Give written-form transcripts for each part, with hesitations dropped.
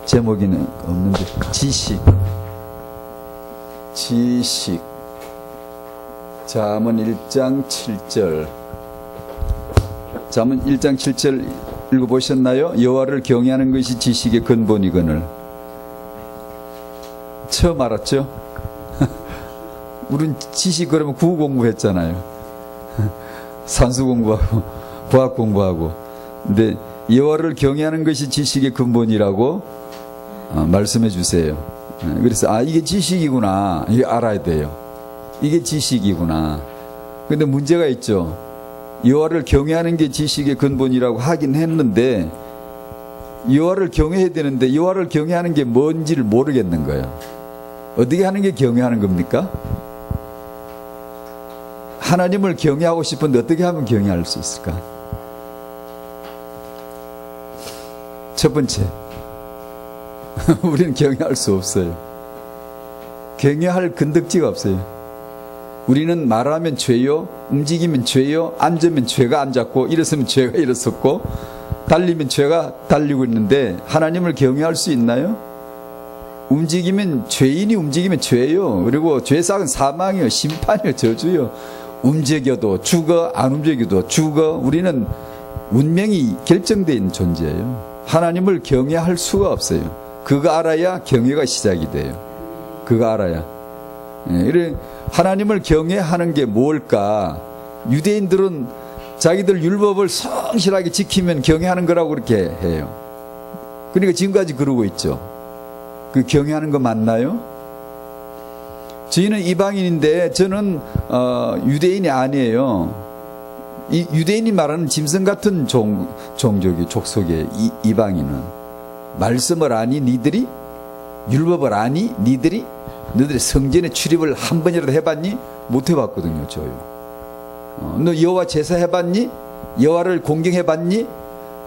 제목에는 없는데 지식. 잠언 1장 7절. 잠언 1장 7절 읽어보셨나요? 여호와를 경외하는 것이 지식의 근본이거늘. 처음 알았죠? 우린 지식 그러면 국어 공부했잖아요. 산수 공부하고 과학 공부하고. 근데 여호와를 경외하는 것이 지식의 근본이라고 말씀해 주세요. 그래서 이게 지식이구나, 이게 알아야 돼요. 이게 지식이구나. 근데 문제가 있죠. 여호와를 경외하는 게 지식의 근본이라고 하긴 했는데 여호와를 경외해야 되는데 여호와를 경외하는 게 뭔지를 모르겠는 거예요. 어떻게 하는 게 경외하는 겁니까? 하나님을 경외하고 싶은데 어떻게 하면 경외할 수 있을까? 첫 번째, 우리는 경외할 수 없어요. 경외할 근덕지가 없어요. 우리는 말하면 죄요, 움직이면 죄요, 앉으면 죄가 앉았고, 일어서면 죄가 일어섰고, 달리면 죄가 달리고 있는데 하나님을 경외할 수 있나요? 움직이면 죄인이 움직이면 죄요. 그리고 죄삭은 사망이요, 심판이요, 저주요. 움직여도 죽어, 안 움직여도 죽어. 우리는 운명이 결정되어 있는 존재예요. 하나님을 경외할 수가 없어요. 그거 알아야 경외가 시작이 돼요. 그거 알아야. 하나님을 경외하는 게 뭘까? 유대인들은 자기들 율법을 성실하게 지키면 경외하는 거라고 그렇게 해요. 그러니까 지금까지 그러고 있죠. 그 경외하는 거 맞나요? 저희는 이방인인데 저는 유대인이 아니에요. 이 유대인이 말하는 짐승 같은 종족이 족속의 이방인은 말씀을 아니 니들이? 율법을 아니 니들이? 너희들이 성전에 출입을 한 번이라도 해봤니? 못 해봤거든요. 저요. 너 여호와 제사 해봤니? 여호와를 공경해봤니?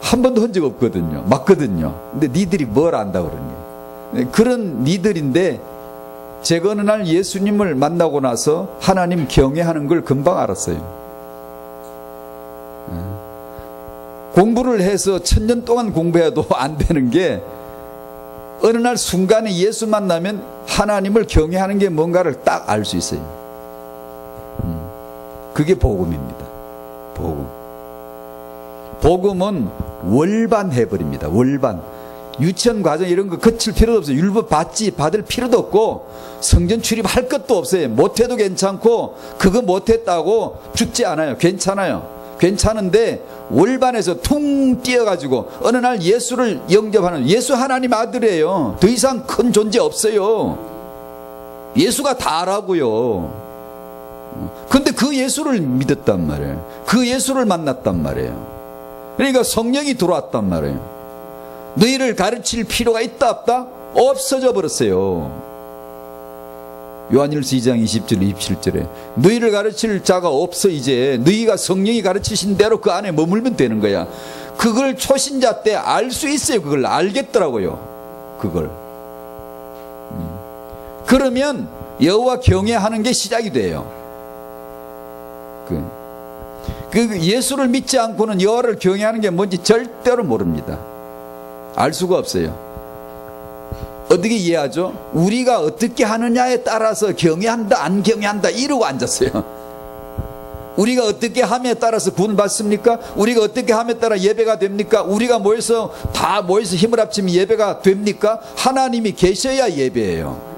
한 번도 한 적 없거든요. 맞거든요. 근데 니들이 뭘 안다 그러니? 그런 니들인데 제가 어느 날 예수님을 만나고 나서 하나님 경외하는 걸 금방 알았어요. 공부를 해서 1000년 동안 공부해도 안 되는 게 어느 날 순간에 예수 만나면 하나님을 경외하는 게 뭔가를 딱 알 수 있어요. 그게 복음입니다. 복음은 월반해버립니다. 월반. 유치원 과정 이런 거 거칠 필요도 없어요. 율법 받을 필요도 없고 성전 출입할 것도 없어요. 못해도 괜찮고 그거 못했다고 죽지 않아요. 괜찮은데 월반에서 퉁 뛰어가지고 어느 날 예수를 영접하는, 예수 하나님 아들이에요. 더 이상 큰 존재 없어요. 예수가 다라고요. 근데 그 예수를 믿었단 말이에요. 그 예수를 만났단 말이에요. 그러니까 성령이 들어왔단 말이에요. 너희를 가르칠 필요가 있다 없다? 없어져 버렸어요. 요한일서 2장 20절 27절에 너희를 가르칠 자가 없어. 이제 너희가 성령이 가르치신 대로 그 안에 머물면 되는 거야. 그걸 초신자 때 알 수 있어요. 그걸 알겠더라고요. 그걸. 그러면 여호와 경외하는 게 시작이 돼요. 그 예수를 믿지 않고는 여호와를 경외하는 게 뭔지 절대로 모릅니다. 알 수가 없어요. 어떻게 이해하죠? 우리가 어떻게 하느냐에 따라서 경외한다 안 경외한다 이러고 앉았어요. 우리가 어떻게 함에 따라서 구원 받습니까? 우리가 어떻게 함에 따라 예배가 됩니까? 우리가 다 모여서 힘을 합치면 예배가 됩니까? 하나님이 계셔야 예배예요.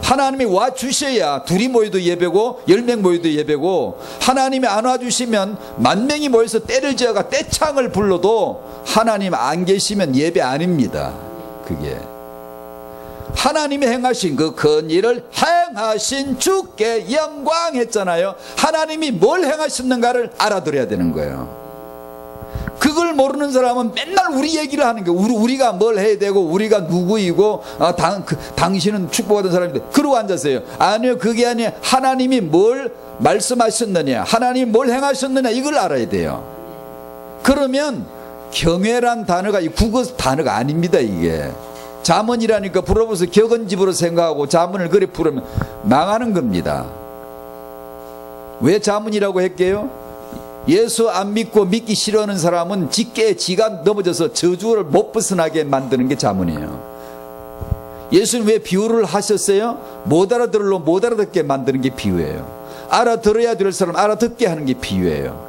하나님이 와주셔야 둘이 모여도 예배고 10명 모여도 예배고, 하나님이 안 와주시면 10,000명이 모여서 때를 지어가 떼창을 불러도 하나님 안 계시면 예배 아닙니다. 그게 하나님이 행하신 그 큰 일을 행하신 주께 영광 했잖아요. 하나님이 뭘 행하셨는가를 알아들어야 되는 거예요. 그걸 모르는 사람은 맨날 우리 얘기를 하는 거예요. 우리가 뭘 해야 되고 우리가 누구이고 당신은 축복받은 사람인데 그러고 앉았어요. 아니요, 그게 아니에요. 하나님이 뭘 말씀하셨느냐, 하나님이 뭘 행하셨느냐, 이걸 알아야 돼요. 그러면 경외란 단어가 이 국어 단어가 아닙니다. 이게 잠언이라니까 불어버려서 격언집으로 생각하고 잠언을 그리 풀으면 망하는 겁니다. 왜 잠언이라고 했게요? 예수 안 믿고 믿기 싫어하는 사람은 직계에 지가 넘어져서 저주를 못 벗어나게 만드는 게 자문이에요. 예수님 왜 비유를 하셨어요? 못 알아들을로 못 알아듣게 만드는 게 비유예요. 알아들어야 될 사람 알아듣게 하는 게 비유예요.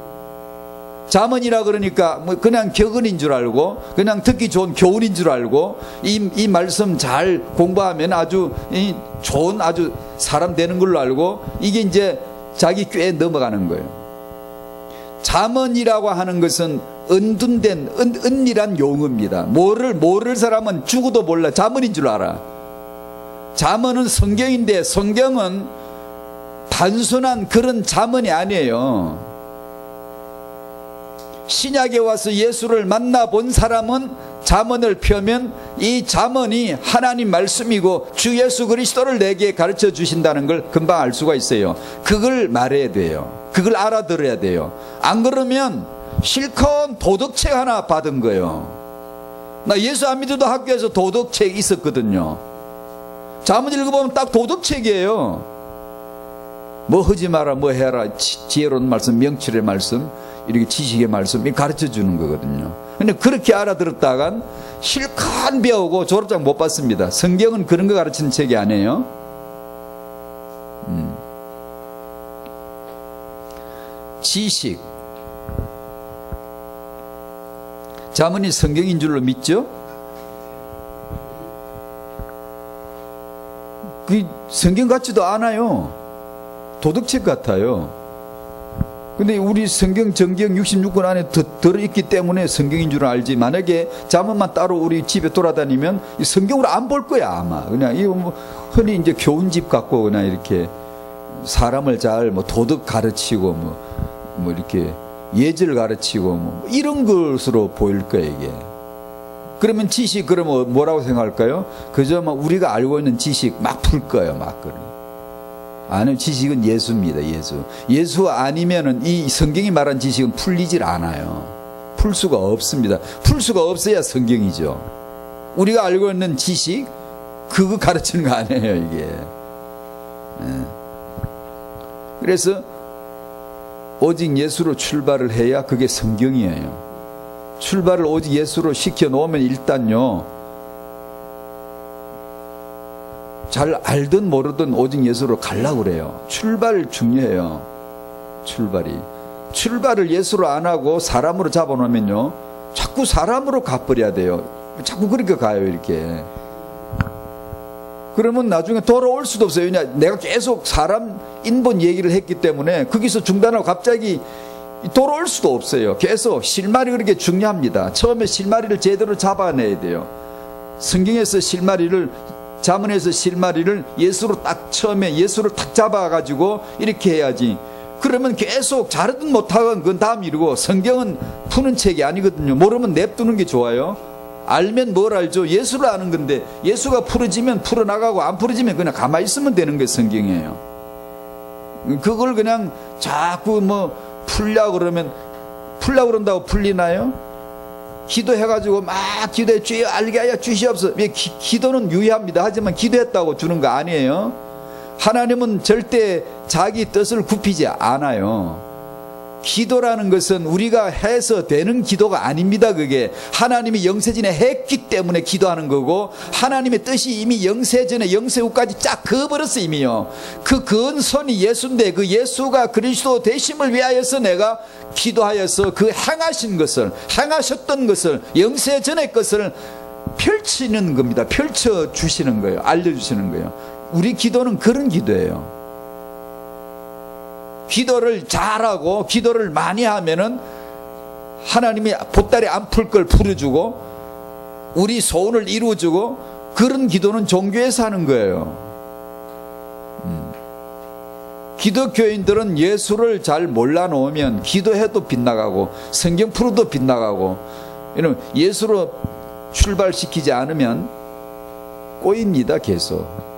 자문이라 그러니까 뭐 그냥 격언인 줄 알고 그냥 듣기 좋은 교훈인 줄 알고 이 말씀 잘 공부하면 아주 좋은 아주 사람 되는 걸로 알고 이게 이제 자기 꾀에 넘어가는 거예요. 자문이라고 하는 것은 은둔된 은밀한 용어입니다. 모를 사람은 죽어도 몰라 자문인 줄 알아. 자문은 성경인데 성경은 단순한 그런 자문이 아니에요. 신약에 와서 예수를 만나본 사람은 자문을 펴면 이 자문이 하나님 말씀이고 주 예수 그리스도를 내게 가르쳐 주신다는 걸 금방 알 수가 있어요. 그걸 말해야 돼요. 그걸 알아들어야 돼요. 안 그러면 실컷 도덕책 하나 받은 거예요. 나 예수 안 믿어도 학교에서 도덕책 있었거든요. 자문 읽어보면 딱 도덕책이에요. 뭐 하지 마라 뭐 해라 지혜로운 말씀 명철의 말씀 이렇게 지식의 말씀이 가르쳐 주는 거거든요. 근데 그렇게 알아들었다간 실컷 배우고 졸업장 못 받습니다. 성경은 그런 거 가르치는 책이 아니에요. 지식 자문이 성경인 줄로 믿죠? 그 성경 같지도 않아요. 도덕책 같아요. 근데 우리 성경 정경 66권 안에 들어있기 때문에 성경인 줄 알지. 만약에 자문만 따로 우리 집에 돌아다니면 성경으로 안 볼 거야 아마. 그냥 이거 뭐 흔히 이제 교훈집 갖고 그냥 이렇게 사람을 잘 뭐 도덕 가르치고 뭐 이렇게 예절 가르치고 뭐 이런 것으로 보일 거야 이게. 그러면 지식 그러면 뭐라고 생각할까요? 그저 막 우리가 알고 있는 지식 막 풀 거예요 막 그래. 아니 지식은 예수입니다. 예수 아니면은 이 성경이 말한 지식은 풀리질 않아요. 풀 수가 없습니다. 풀 수가 없어야 성경이죠. 우리가 알고 있는 지식 그거 가르치는 거 아니에요 이게. 그래서 오직 예수로 출발을 해야 그게 성경이에요. 출발을 오직 예수로 시켜 놓으면 일단요 잘 알든 모르든 오직 예수로 가려고 그래요. 출발 중요해요. 출발을 예수로 안 하고 사람으로 잡아놓으면요 자꾸 사람으로 가버려야 돼요. 자꾸 그렇게 가요 이렇게. 그러면 나중에 돌아올 수도 없어요. 왜냐 내가 계속 사람 인본 얘기를 했기 때문에 거기서 중단하고 갑자기 돌아올 수도 없어요. 계속 실마리 그렇게 중요합니다. 처음에 실마리를 제대로 잡아내야 돼요. 성경에서 실마리를 자문에서 실마리를 예수로 딱 처음에 예수를 딱 잡아가지고 이렇게 해야지. 그러면 계속 잘하든 못하든 그건 다음 일이고 성경은 푸는 책이 아니거든요. 모르면 냅두는 게 좋아요. 알면 뭘 알죠? 예수를 아는 건데 예수가 풀어지면 풀어나가고 안 풀어지면 그냥 가만히 있으면 되는 게 성경이에요. 그걸 그냥 자꾸 뭐 풀려고 그런다고 풀리나요? 기도해가지고 막 기도해 주여 알게 하여 주시옵소서. 기도는 유효합니다. 하지만 기도했다고 주는 거 아니에요. 하나님은 절대 자기 뜻을 굽히지 않아요. 기도라는 것은 우리가 해서 되는 기도가 아닙니다. 그게 하나님이 영세전에 했기 때문에 기도하는 거고 하나님의 뜻이 이미 영세전에 영세후까지 쫙 그어버렸어 이미요. 그 근손이 예수인데 그 예수가 그리스도 되심을 위하여서 내가 기도하여서 그 행하셨던 것을 영세전의 것을 펼치는 겁니다. 펼쳐주시는 거예요. 알려주시는 거예요. 우리 기도는 그런 기도예요. 기도를 잘하고 기도를 많이 하면은 하나님이 보따리 안 풀 걸 풀어주고 우리 소원을 이루어주고 그런 기도는 종교에서 하는 거예요. 기독교인들은 예수를 잘 몰라놓으면 기도해도 빗나가고 성경 풀어도 빗나가고 예수로 출발시키지 않으면 꼬입니다 계속.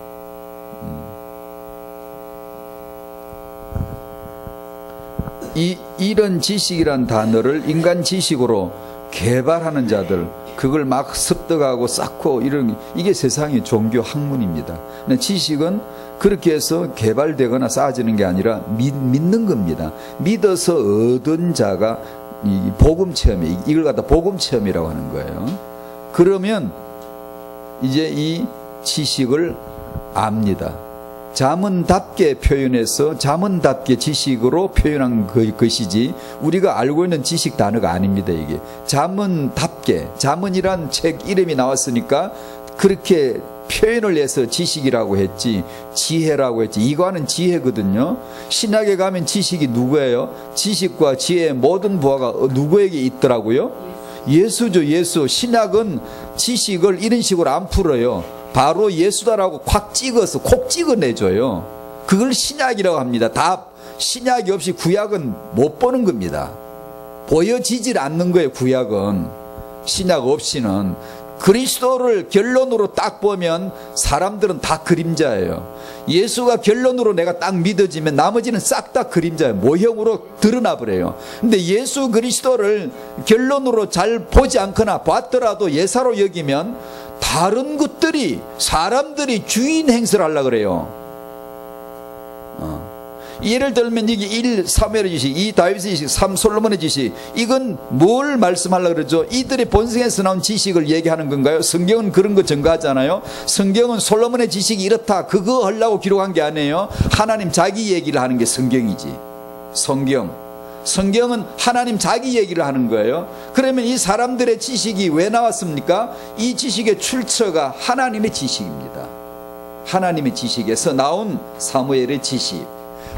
이런 지식이란 단어를 인간 지식으로 개발하는 자들 그걸 막 습득하고 쌓고 이런, 이게 세상의 종교 학문입니다. 근데 지식은 그렇게 해서 개발되거나 쌓아지는 게 아니라 믿는 겁니다. 믿어서 얻은 자가 이 복음 체험이, 이걸 갖다 복음 체험이라고 하는 거예요. 그러면 이제 이 지식을 압니다. 자문답게 표현해서 자문답게 지식으로 표현한 것이지 우리가 알고 있는 지식 단어가 아닙니다. 이게 자문답게, 자문이란 책 이름이 나왔으니까 그렇게 표현을 해서 지식이라고 했지, 지혜라고 했지. 이거는 지혜거든요. 신약에 가면 지식이 누구예요? 지식과 지혜의 모든 부하가 누구에게 있더라고요? 예수죠. 예수. 신약은 지식을 이런 식으로 안 풀어요. 바로 예수다라고 콱 찍어서 콕 찍어내줘요. 그걸 신약이라고 합니다. 다 신약이 없이 구약은 못 보는 겁니다. 보여지질 않는 거예요. 구약은. 신약 없이는. 그리스도를 결론으로 딱 보면 사람들은 다 그림자예요. 예수가 결론으로 내가 딱 믿어지면 나머지는 싹 다 그림자예요. 모형으로 드러나 버려요. 근데 예수 그리스도를 결론으로 잘 보지 않거나 봤더라도 예사로 여기면 다른 것들이, 사람들이 주인 행세를 하려고 그래요. 예를 들면 여기 1 사무엘의 지식, 2 다윗의 지식, 3 솔로몬의 지식, 이건 뭘 말씀하려고 그러죠? 이들의 본성에서 나온 지식을 얘기하는 건가요? 성경은 그런 거 증거하잖아요. 성경은 솔로몬의 지식이 이렇다, 그거 하려고 기록한 게 아니에요. 하나님 자기 얘기를 하는 게 성경이지. 성경은 하나님 자기 얘기를 하는 거예요. 그러면 이 사람들의 지식이 왜 나왔습니까? 이 지식의 출처가 하나님의 지식입니다. 하나님의 지식에서 나온 사무엘의 지식,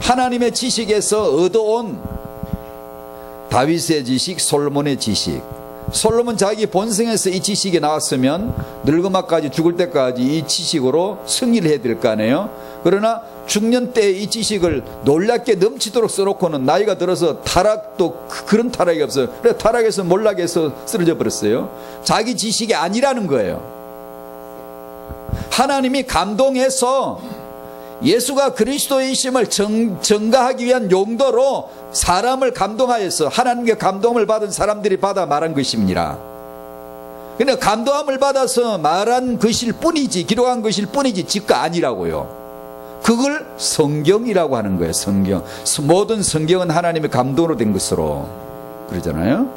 하나님의 지식에서 얻어온 다윗의 지식, 솔로몬의 지식. 솔로몬 자기 본성에서 이 지식이 나왔으면 늙음아까지 죽을 때까지 이 지식으로 승리를 해야 될 거 아니에요. 그러나 중년 때 이 지식을 놀랍게 넘치도록 써놓고는 나이가 들어서 타락도 그런 타락이 없어요. 그래서 타락해서 몰락해서 쓰러져 버렸어요. 자기 지식이 아니라는 거예요. 하나님이 감동해서 예수가 그리스도이심을 증가하기 위한 용도로 사람을 감동하여서 하나님께 감동을 받은 사람들이 받아 말한 것입니다. 그러니까 감동함을 받아서 말한 것일 뿐이지, 기록한 것일 뿐이지 지가 아니라고요. 그걸 성경이라고 하는 거예요. 성경. 모든 성경은 하나님의 감동으로 된 것으로 그러잖아요.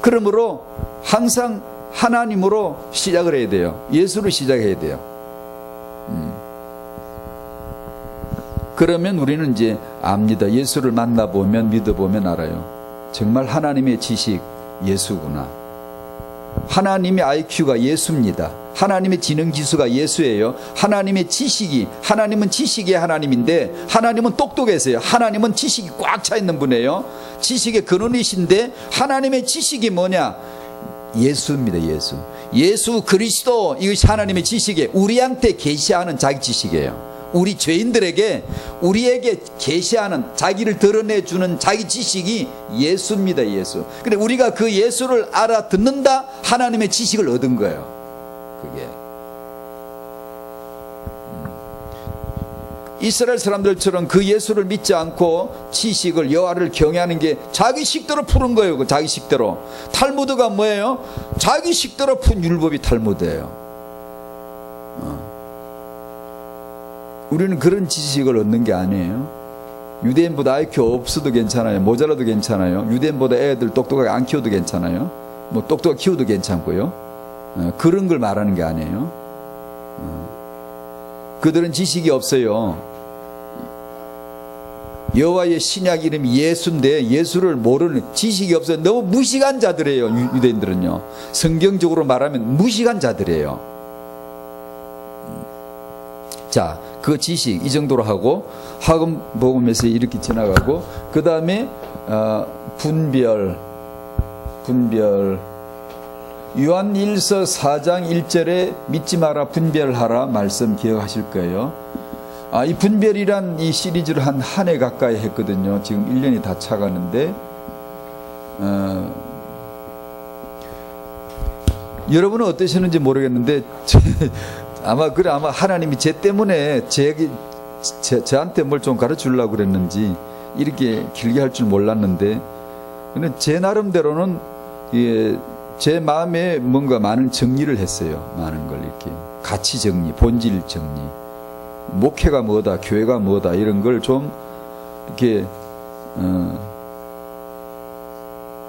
그러므로 항상 하나님으로 시작을 해야 돼요. 예수로 시작해야 돼요. 그러면 우리는 이제 압니다. 예수를 만나보면, 믿어보면 알아요. 정말 하나님의 지식 예수구나. 하나님의 IQ가 예수입니다. 하나님의 지능지수가 예수예요. 하나님의 지식이, 하나님은 지식의 하나님인데 하나님은 똑똑해서요. 하나님은 지식이 꽉 차 있는 분이에요. 지식의 근원이신데 하나님의 지식이 뭐냐? 예수입니다. 예수. 예수 그리스도, 이것이 하나님의 지식이에요. 우리한테 계시하는 자기 지식이에요. 우리 죄인들에게, 우리에게 계시하는, 자기를 드러내주는 자기 지식이 예수입니다. 예수. 근데 우리가 그 예수를 알아듣는다, 하나님의 지식을 얻은 거예요. 그게 이스라엘 사람들처럼 그 예수를 믿지 않고 지식을, 여호와를 경외하는 게 자기 식대로 푸는 거예요. 자기 식대로. 탈무드가 뭐예요? 자기 식대로 푼 율법이 탈무드예요. 우리는 그런 지식을 얻는 게 아니에요. 유대인보다 IQ 없어도 괜찮아요. 모자라도 괜찮아요. 유대인보다 애들 똑똑하게 안 키워도 괜찮아요. 뭐 똑똑하게 키워도 괜찮고요. 그런 걸 말하는 게 아니에요. 그들은 지식이 없어요. 여호와의 신약 이름이 예수인데 예수를 모르는, 지식이 없어요. 너무 무식한 자들이에요. 유대인들은요. 성경적으로 말하면 무식한 자들이에요. 자, 그 지식 이 정도로 하고 화금복음에서 이렇게 지나가고, 그 다음에 분별 요한일서 4장 1절에 믿지 마라 분별하라 말씀 기억하실 거예요. 이 분별이란 이 시리즈를 한 해 가까이 했거든요. 지금 1년이 다 차가는데 여러분은 어떠셨는지 모르겠는데 아마 하나님이 제 때문에 저한테 뭘 좀 가르쳐 주려고 그랬는지 이렇게 길게 할 줄 몰랐는데 제 나름대로는 제 마음에 뭔가 많은 정리를 했어요. 많은 걸 이렇게 가치 정리, 본질 정리, 목회가 뭐다, 교회가 뭐다 이런 걸 좀 이렇게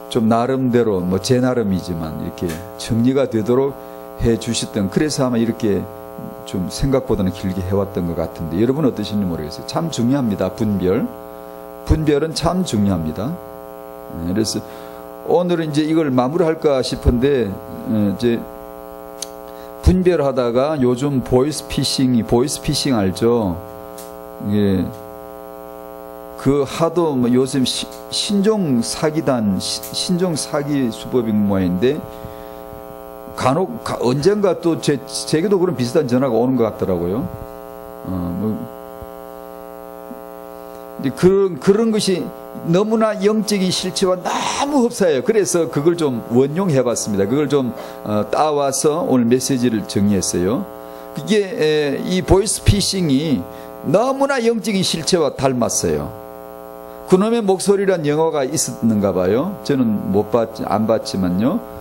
좀 나름대로 뭐 제 나름이지만 이렇게 정리가 되도록 해 주셨던, 그래서 아마 이렇게 좀 생각보다는 길게 해왔던 것 같은데, 여러분 어떠신지 모르겠어요. 참 중요합니다. 분별은 참 중요합니다. 그래서 오늘은 이제 이걸 마무리할까 싶은데, 이제 분별하다가 요즘 보이스피싱 알죠? 이게 그 하도 뭐 요즘 신종 사기 수법인 모양인데, 간혹 언젠가 또 제게도 그런 비슷한 전화가 오는 것 같더라고요. 그런 것이 너무나 영적인 실체와 너무 흡사해요. 그래서 그걸 좀 원용해 봤습니다. 그걸 좀 따와서 오늘 메시지를 정리했어요. 이게 이 보이스피싱이 너무나 영적인 실체와 닮았어요. 그놈의 목소리란 영화가 있었는가 봐요. 저는 안 봤지만요.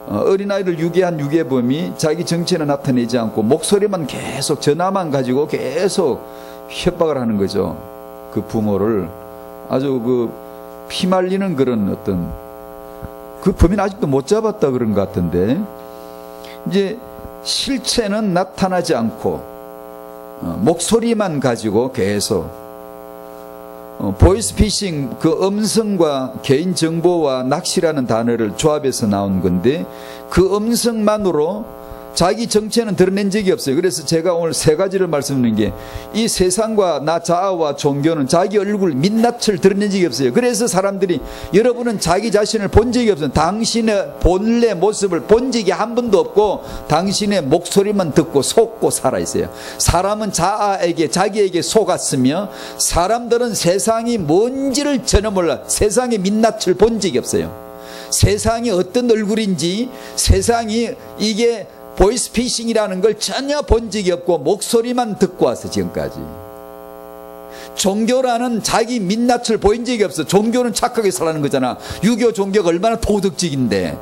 어린아이를 유괴한 유괴범이 자기 정체는 나타내지 않고 목소리만 계속, 전화만 가지고 계속 협박을 하는 거죠. 그 부모를 아주 피말리는 그런 어떤, 그 범인은 아직도 못 잡았다 그런 것 같은데, 이제 실체는 나타나지 않고 목소리만 가지고 계속 보이스피싱, 그 음성과 개인정보와 낚시라는 단어를 조합해서 나온 건데, 그 음성만으로 자기 정체는 드러낸 적이 없어요. 그래서 제가 오늘 세 가지를 말씀드린 게, 이 세상과 나 자아와 종교는 자기 얼굴 민낯을 드러낸 적이 없어요. 그래서 사람들이, 여러분은 자기 자신을 본 적이 없어요. 당신의 본래 모습을 본 적이 한 번도 없고 당신의 목소리만 듣고 속고 살아있어요. 사람은 자기에게 속았으며, 사람들은 세상이 뭔지를 전혀 몰라. 세상의 민낯을 본 적이 없어요. 세상이 어떤 얼굴인지, 세상이 이게 보이스피싱이라는 걸 전혀 본 적이 없고 목소리만 듣고 와서 지금까지. 종교라는 자기 민낯을 보인 적이 없어. 종교는 착하게 살라는 거잖아. 유교 종교가 얼마나 도덕적인데.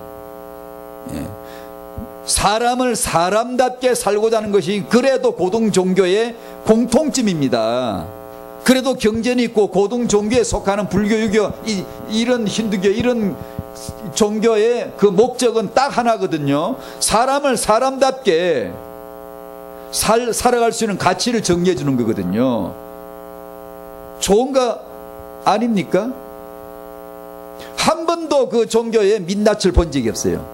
사람을 사람답게 살고자 하는 것이 그래도 고등 종교의 공통점입니다. 그래도 경전이 있고 고등 종교에 속하는 불교, 유교, 이런 힌두교, 이런 종교의 그 목적은 딱 하나거든요. 사람을 사람답게 살아갈 수 있는 가치를 정리해 주는 거거든요. 좋은 거 아닙니까? 한 번도 그 종교의 민낯을 본 적이 없어요.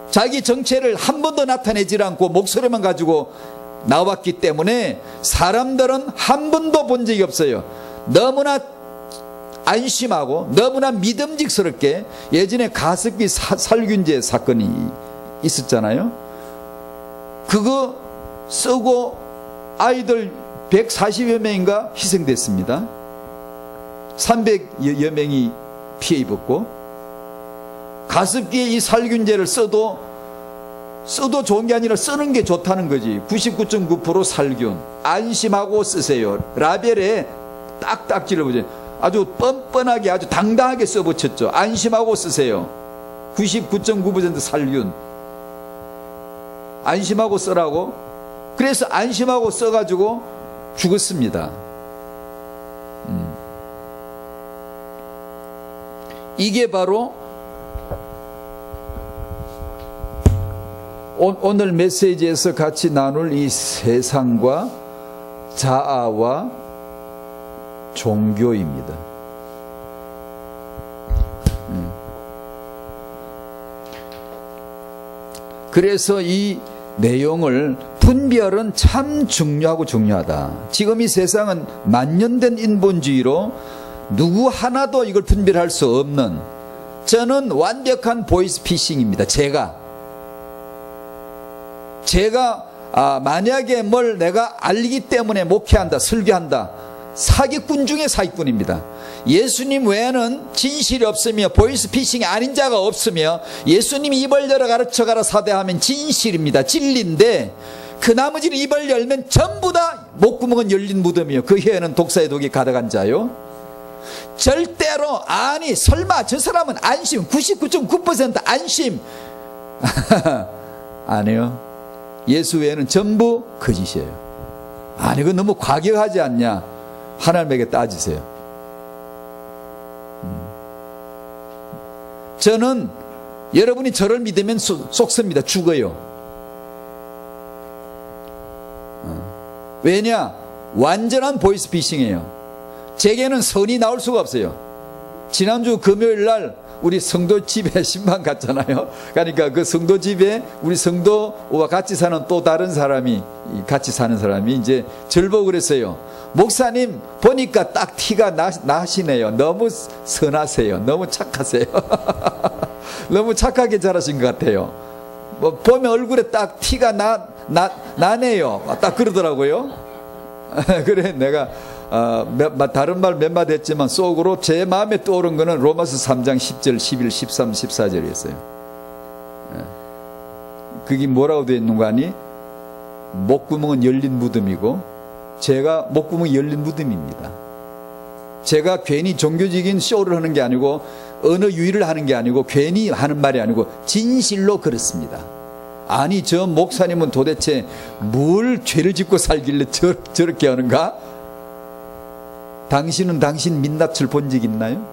자기 정체를 한 번도 나타내지 않고 목소리만 가지고 나왔기 때문에 사람들은 한 번도 본 적이 없어요. 너무나 안심하고 너무나 믿음직스럽게, 예전에 가습기 살균제 사건이 있었잖아요. 그거 쓰고 아이들 140여 명인가 희생됐습니다. 300여 명이 피해 입었고, 가습기에 이 살균제를 써도 좋은 게 아니라 쓰는 게 좋다는 거지. 99.9% 살균, 안심하고 쓰세요. 라벨에 딱딱 찔러보세요. 아주 뻔뻔하게, 아주 당당하게 써붙였죠. 안심하고 쓰세요. 99.9% 살균, 안심하고 쓰라고. 그래서 안심하고 써가지고 죽었습니다. 이게 바로 오늘 메시지에서 같이 나눌 이 세상과 자아와 종교입니다. 그래서 이 내용을, 분별은 참 중요하다. 지금 이 세상은 만년된 인본주의로 누구 하나도 이걸 분별할 수 없는, 저는 완벽한 보이스피싱입니다. 제가 만약에 뭘 내가 알기 때문에 목회한다, 설교한다, 사기꾼 중에 사기꾼입니다. 예수님 외에는 진실이 없으며 보이스피싱이 아닌 자가 없으며, 예수님이 입을 열어 가르쳐가라 사대하면 진실입니다. 진리인데, 그 나머지는 입을 열면 전부 다 목구멍은 열린 무덤이요, 그 혀에는 독사의 독이 가득한 자요. 절대로 아니 설마 저 사람은 안심 99.9% 안심 아니요. 예수 외에는 전부 거짓이에요. 아니 그건 너무 과격하지 않냐. 하나님에게 따지세요. 저는 여러분이 저를 믿으면 속습니다. 죽어요. 왜냐? 완전한 보이스피싱이에요. 제게는 선이 나올 수가 없어요. 지난주 금요일 날 우리 성도 집에 신방 갔잖아요. 그러니까 그 성도 집에 우리 성도와 같이 사는 또 다른 사람이 같이 사는 사람이 이제 절 보고 그랬어요. 목사님 보니까 딱 티가 나시네요. 너무 선하세요. 너무 착하세요. 너무 착하게 자라신 것 같아요. 뭐 보면 얼굴에 딱 티가 나네요. 딱 그러더라고요. 그래 내가 다른 말 몇 마디 했지만 속으로 제 마음에 떠오른 거는 로마서 3장 10절 11 13 14절이었어요. 그게 뭐라고 되어 있는 거 아니? 목구멍은 열린 무덤이고 제가 목구멍이 열린 무덤입니다. 제가 괜히 종교적인 쇼를 하는 게 아니고 언어 유희를 하는 게 아니고 괜히 하는 말이 아니고 진실로 그렇습니다. 아니 저 목사님은 도대체 뭘 죄를 짓고 살길래 저렇게 하는가? 당신은 당신 민낯을 본 적 있나요?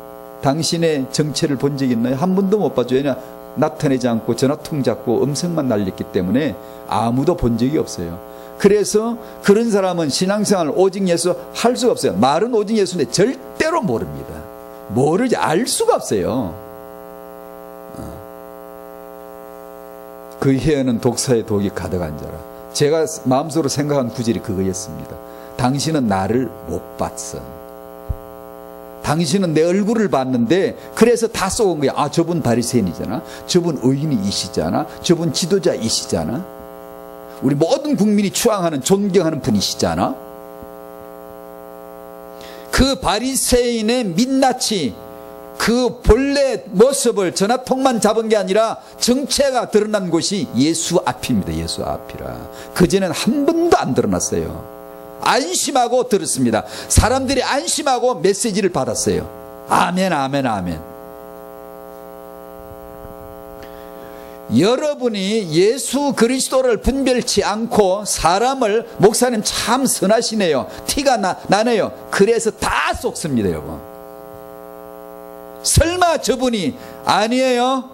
당신의 정체를 본 적 있나요? 한 번도 못 봤죠. 왜냐 나타내지 않고 전화통 잡고 음성만 날렸기 때문에 아무도 본 적이 없어요. 그래서 그런 사람은 신앙생활 오직 예수 할 수가 없어요. 말은 오직 예수인데 절대로 모릅니다. 모르지 알 수가 없어요. 그 혀에는 독사의 독이 가득한 자라. 제가 마음속으로 생각한 구절이 그거였습니다. 당신은 나를 못 봤어. 당신은 내 얼굴을 봤는데 그래서 다 쏘은 거야. 아 저분 바리새인이잖아. 저분 의인이시잖아. 저분 지도자이시잖아. 우리 모든 국민이 추앙하는 존경하는 분이시잖아. 그 바리새인의 민낯이 그 본래 모습을 전화통만 잡은 게 아니라 정체가 드러난 곳이 예수 앞입니다. 예수 앞이라. 그전에는 한 번도 안 드러났어요. 안심하고 들었습니다. 사람들이 안심하고 메시지를 받았어요. 아멘 아멘 아멘. 여러분이 예수 그리스도를 분별치 않고 사람을 목사님 참 선하시네요. 티가 나네요. 그래서 다 속습니다. 여러분. 설마 저분이 아니에요.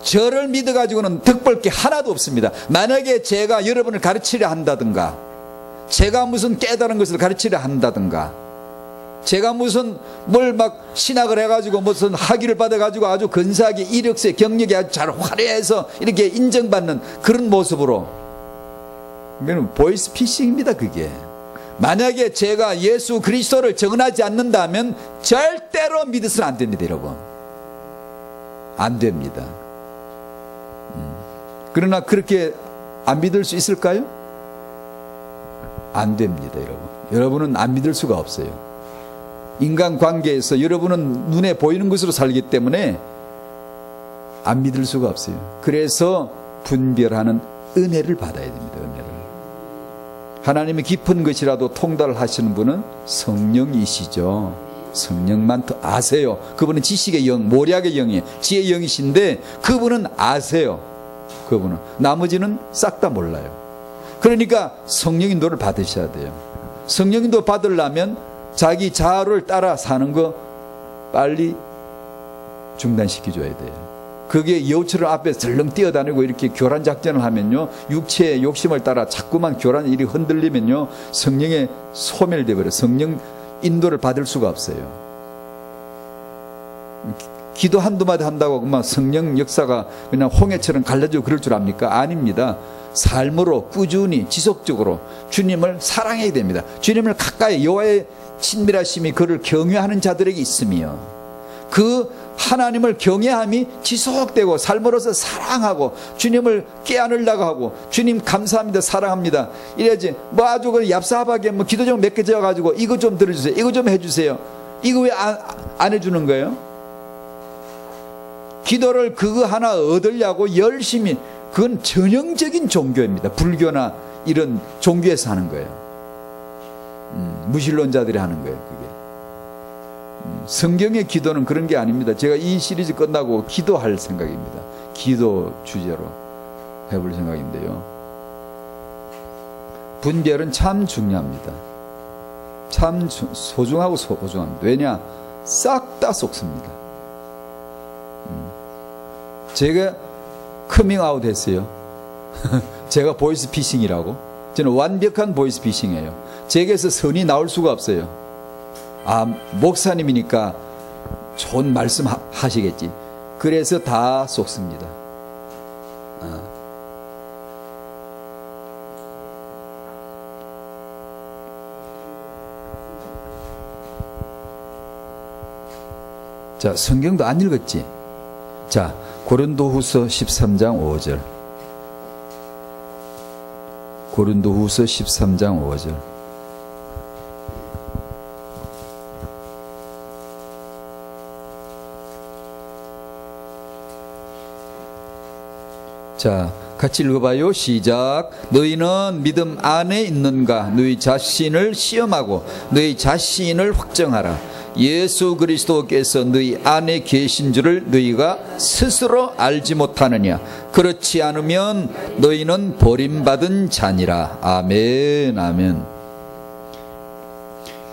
저를 믿어가지고는 득볼 게 하나도 없습니다. 만약에 제가 여러분을 가르치려 한다든가 제가 무슨 깨달은 것을 가르치려 한다든가 제가 무슨 뭘 막 신학을 해가지고 무슨 학위를 받아가지고 아주 근사하게 이력서에 경력이 아주 잘 화려해서 이렇게 인정받는 그런 모습으로 그건 보이스피싱입니다. 그게 만약에 제가 예수 그리스도를 정언하지 않는다면 절대로 믿어서는 안 됩니다. 여러분 안 됩니다. 그러나 그렇게 안 믿을 수 있을까요? 안 됩니다. 여러분은 안 믿을 수가 없어요. 인간관계에서 여러분은 눈에 보이는 것으로 살기 때문에 안 믿을 수가 없어요. 그래서 분별하는 은혜를 받아야 됩니다. 은혜를. 하나님의 깊은 것이라도 통달하시는 분은 성령이시죠. 성령만 더 아세요. 그분은 지식의 영, 모략의 영이에요. 지혜의 영이신데 그분은 아세요. 그분은 나머지는 싹 다 몰라요. 그러니까 성령 인도를 받으셔야 돼요. 성령 인도 받으려면 자기 자아를 따라 사는 거 빨리 중단시켜줘야 돼요. 그게 여우처럼 앞에 들렁 뛰어다니고 이렇게 교란 작전을 하면요 육체의 욕심을 따라 자꾸만 교란이 이렇게 흔들리면요 성령에 소멸돼 버려요. 성령 인도를 받을 수가 없어요. 기도 한두 마디 한다고 그만 성령 역사가 그냥 홍해처럼 갈라지고 그럴 줄 압니까? 아닙니다. 삶으로 꾸준히 지속적으로 주님을 사랑해야 됩니다. 주님을 가까이 여호와의 친밀하심이 그를 경외하는 자들에게 있으며 그 하나님을 경외함이 지속되고 삶으로서 사랑하고 주님을 깨안으려고 하고 주님 감사합니다 사랑합니다 이래야지 뭐 아주 그 얍삽하게 뭐 기도 좀 몇 개 지어가지고 이거 좀 들어주세요 이거 좀 해주세요 이거 왜 안 해주는 거예요? 기도를 그거 하나 얻으려고 열심히 그건 전형적인 종교입니다. 불교나 이런 종교에서 하는 거예요. 무신론자들이 하는 거예요. 그게 성경의 기도는 그런 게 아닙니다. 제가 이 시리즈 끝나고 기도할 생각입니다. 기도 주제로 해볼 생각인데요. 분별은 참 중요합니다. 참 소중하고 소중합니다. 왜냐? 싹 다 속습니다. 제가 커밍아웃 했어요. 제가 보이스피싱이라고. 저는 완벽한 보이스피싱이에요. 제게서 선이 나올 수가 없어요. 아, 목사님이니까 좋은 말씀 하시겠지. 그래서 다 속습니다. 자, 성경도 안 읽었지? 자, 고린도후서 13장 5절. 고린도후서 13장 5절. 자, 같이 읽어봐요. 시작. 너희는 믿음 안에 있는가? 너희 자신을 시험하고 너희 자신을 확정하라. 예수 그리스도께서 너희 안에 계신 줄을 너희가 스스로 알지 못하느냐? 그렇지 않으면 너희는 버림받은 자니라. 아멘, 아멘.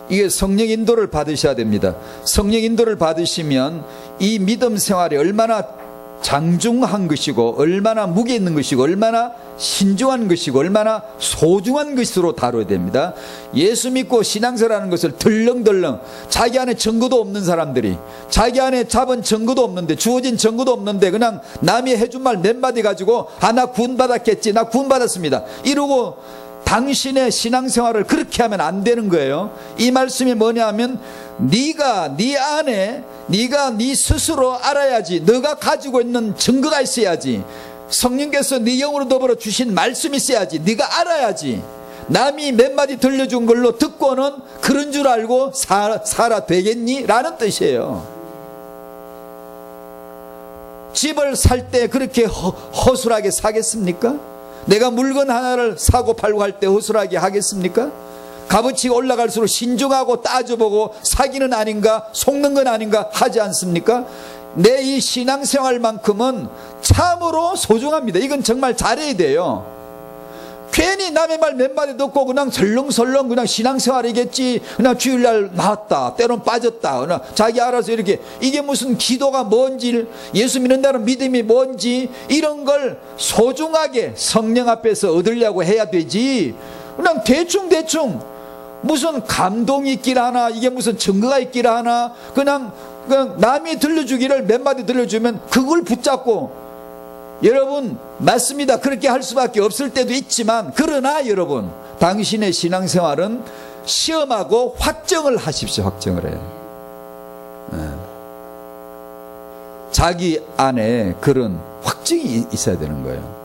이게 성령 인도를 받으셔야 됩니다. 성령 인도를 받으시면 이 믿음 생활이 얼마나 장중한 것이고 얼마나 무게 있는 것이고 얼마나 신중한 것이고 얼마나 소중한 것으로 다뤄야 됩니다. 예수 믿고 신앙생활하는 것을 덜렁덜렁 자기 안에 증거도 없는 사람들이, 자기 안에 잡은 증거도 없는데, 주어진 증거도 없는데 그냥 남이 해준 말 몇 마디 가지고 아, 나 구원받았겠지, 나 구원받았습니다 이러고 당신의 신앙생활을 그렇게 하면 안 되는 거예요. 이 말씀이 뭐냐 하면 네가 네 안에 네가 네 스스로 알아야지. 너가 가지고 있는 증거가 있어야지. 성령께서 네 영으로 더불어 주신 말씀이 있어야지. 네가 알아야지. 남이 몇 마디 들려준 걸로 듣고는 그런 줄 알고 살아 되겠니? 라는 뜻이에요. 집을 살 때 그렇게 허술하게 사겠습니까? 내가 물건 하나를 사고 팔고 할 때 허술하게 하겠습니까? 값어치가 올라갈수록 신중하고 따져보고 사기는 아닌가 속는 건 아닌가 하지 않습니까? 내 이 신앙생활만큼은 참으로 소중합니다. 이건 정말 잘해야 돼요. 괜히 남의 말 몇 마디 듣고 그냥 설렁설렁 그냥 신앙생활이겠지, 그냥 주일날 나왔다 때론 빠졌다 그냥 자기 알아서 이렇게, 이게 무슨 기도가 뭔지, 예수 믿는다는 믿음이 뭔지 이런 걸 소중하게 성령 앞에서 얻으려고 해야 되지, 그냥 대충 무슨 감동이 있길 하나, 이게 무슨 증거가 있길 하나, 그냥 남이 들려주기를 몇 마디 들려주면 그걸 붙잡고, 여러분 맞습니다. 그렇게 할 수밖에 없을 때도 있지만, 그러나 여러분 당신의 신앙생활은 시험하고 확정을 하십시오. 확정을 해요. 자기 안에 그런 확증이 있어야 되는 거예요.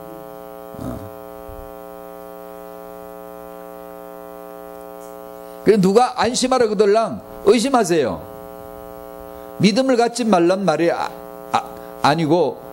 그래서 누가 안심하라 그들랑 의심하세요. 믿음을 갖지 말란 말이 아니고,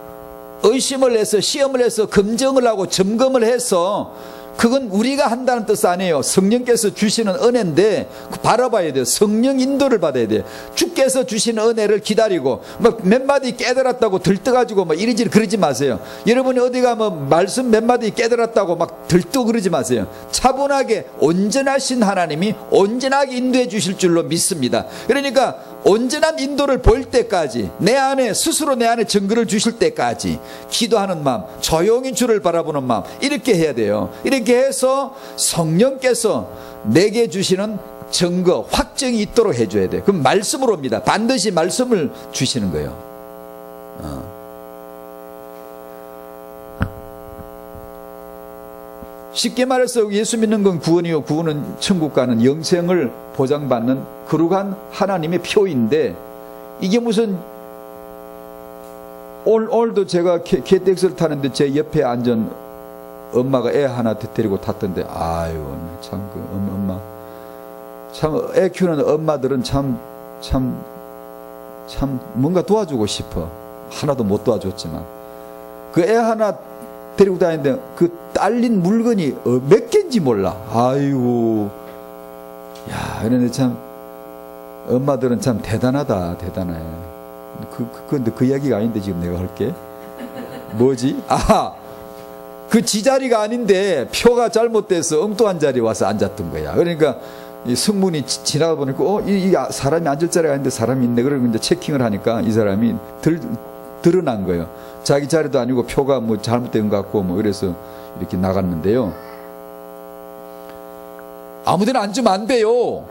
의심을 해서 시험을 해서 검증을 하고 점검을 해서, 그건 우리가 한다는 뜻 아니에요. 성령께서 주시는 은혜인데 바라봐야 돼요. 성령 인도를 받아야 돼요. 주께서 주시는 은혜를 기다리고 몇 마디 깨달았다고 들떠가지고 이리저리 그러지 마세요. 여러분이 어디 가면 말씀 몇 마디 깨달았다고 막 들떠 그러지 마세요. 차분하게 온전하신 하나님이 온전하게 인도해 주실 줄로 믿습니다. 그러니까 온전한 인도를 볼 때까지, 내 안에 스스로 내 안에 증거를 주실 때까지 기도하는 마음, 조용히 주를 바라보는 마음, 이렇게 해야 돼요. 이렇게 해서 성령께서 내게 주시는 증거, 확정이 있도록 해줘야 돼요. 그럼 말씀으로 옵니다. 반드시 말씀을 주시는 거예요. 쉽게 말해서 예수 믿는 건 구원이요, 구원은 천국 가는 영생을 보장받는 거룩한 하나님의 표인데, 이게 무슨, 오늘도 제가 KTX를 타는데 제 옆에 앉은 엄마가 애 하나 데리고 탔던데, 아유 참 그 엄마 참, 애 키우는 엄마들은 참 뭔가 도와주고 싶어. 하나도 못 도와줬지만 그 애 하나 데리고 다니는데 그 딸린 물건이 몇 개인지 몰라. 아이고, 야, 그런데 참 엄마들은 참 대단하다, 대단해. 근데 그 이야기가 아닌데 지금 내가 할게. 뭐지? 아, 그 지자리가 아닌데 표가 잘못돼서 엉뚱한 자리에 와서 앉았던 거야. 그러니까 이 승문이 지나가 보니까 이 사람이 앉을 자리가 아닌데 사람이 있네. 그러고 이제 체킹을 하니까 이 사람이 드러난 거예요. 자기 자리도 아니고 표가 뭐 잘못된 것 같고 뭐 그래서 이렇게 나갔는데요. 아무데나 앉으면 안 돼요.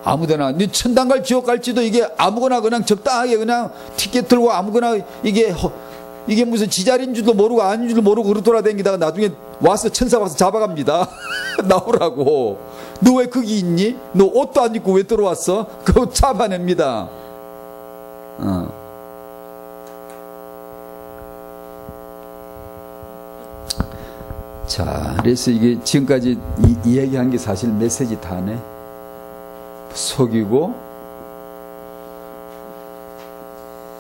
아무데나. 네 천당 갈 지옥 갈지도 이게 아무거나 그냥 적당하게 그냥 티켓 들고 아무거나 이게 무슨 지자리인 줄도 모르고 아닌 줄도 모르고 그러 돌아다니다가 나중에 와서 천사 와서 잡아갑니다. 나오라고. 너 왜 거기 있니? 너 옷도 안 입고 왜 들어왔어? 그거 잡아냅니다. 자, 그래서 이게 지금까지 이 얘기한 게 사실 메시지 다네. 속이고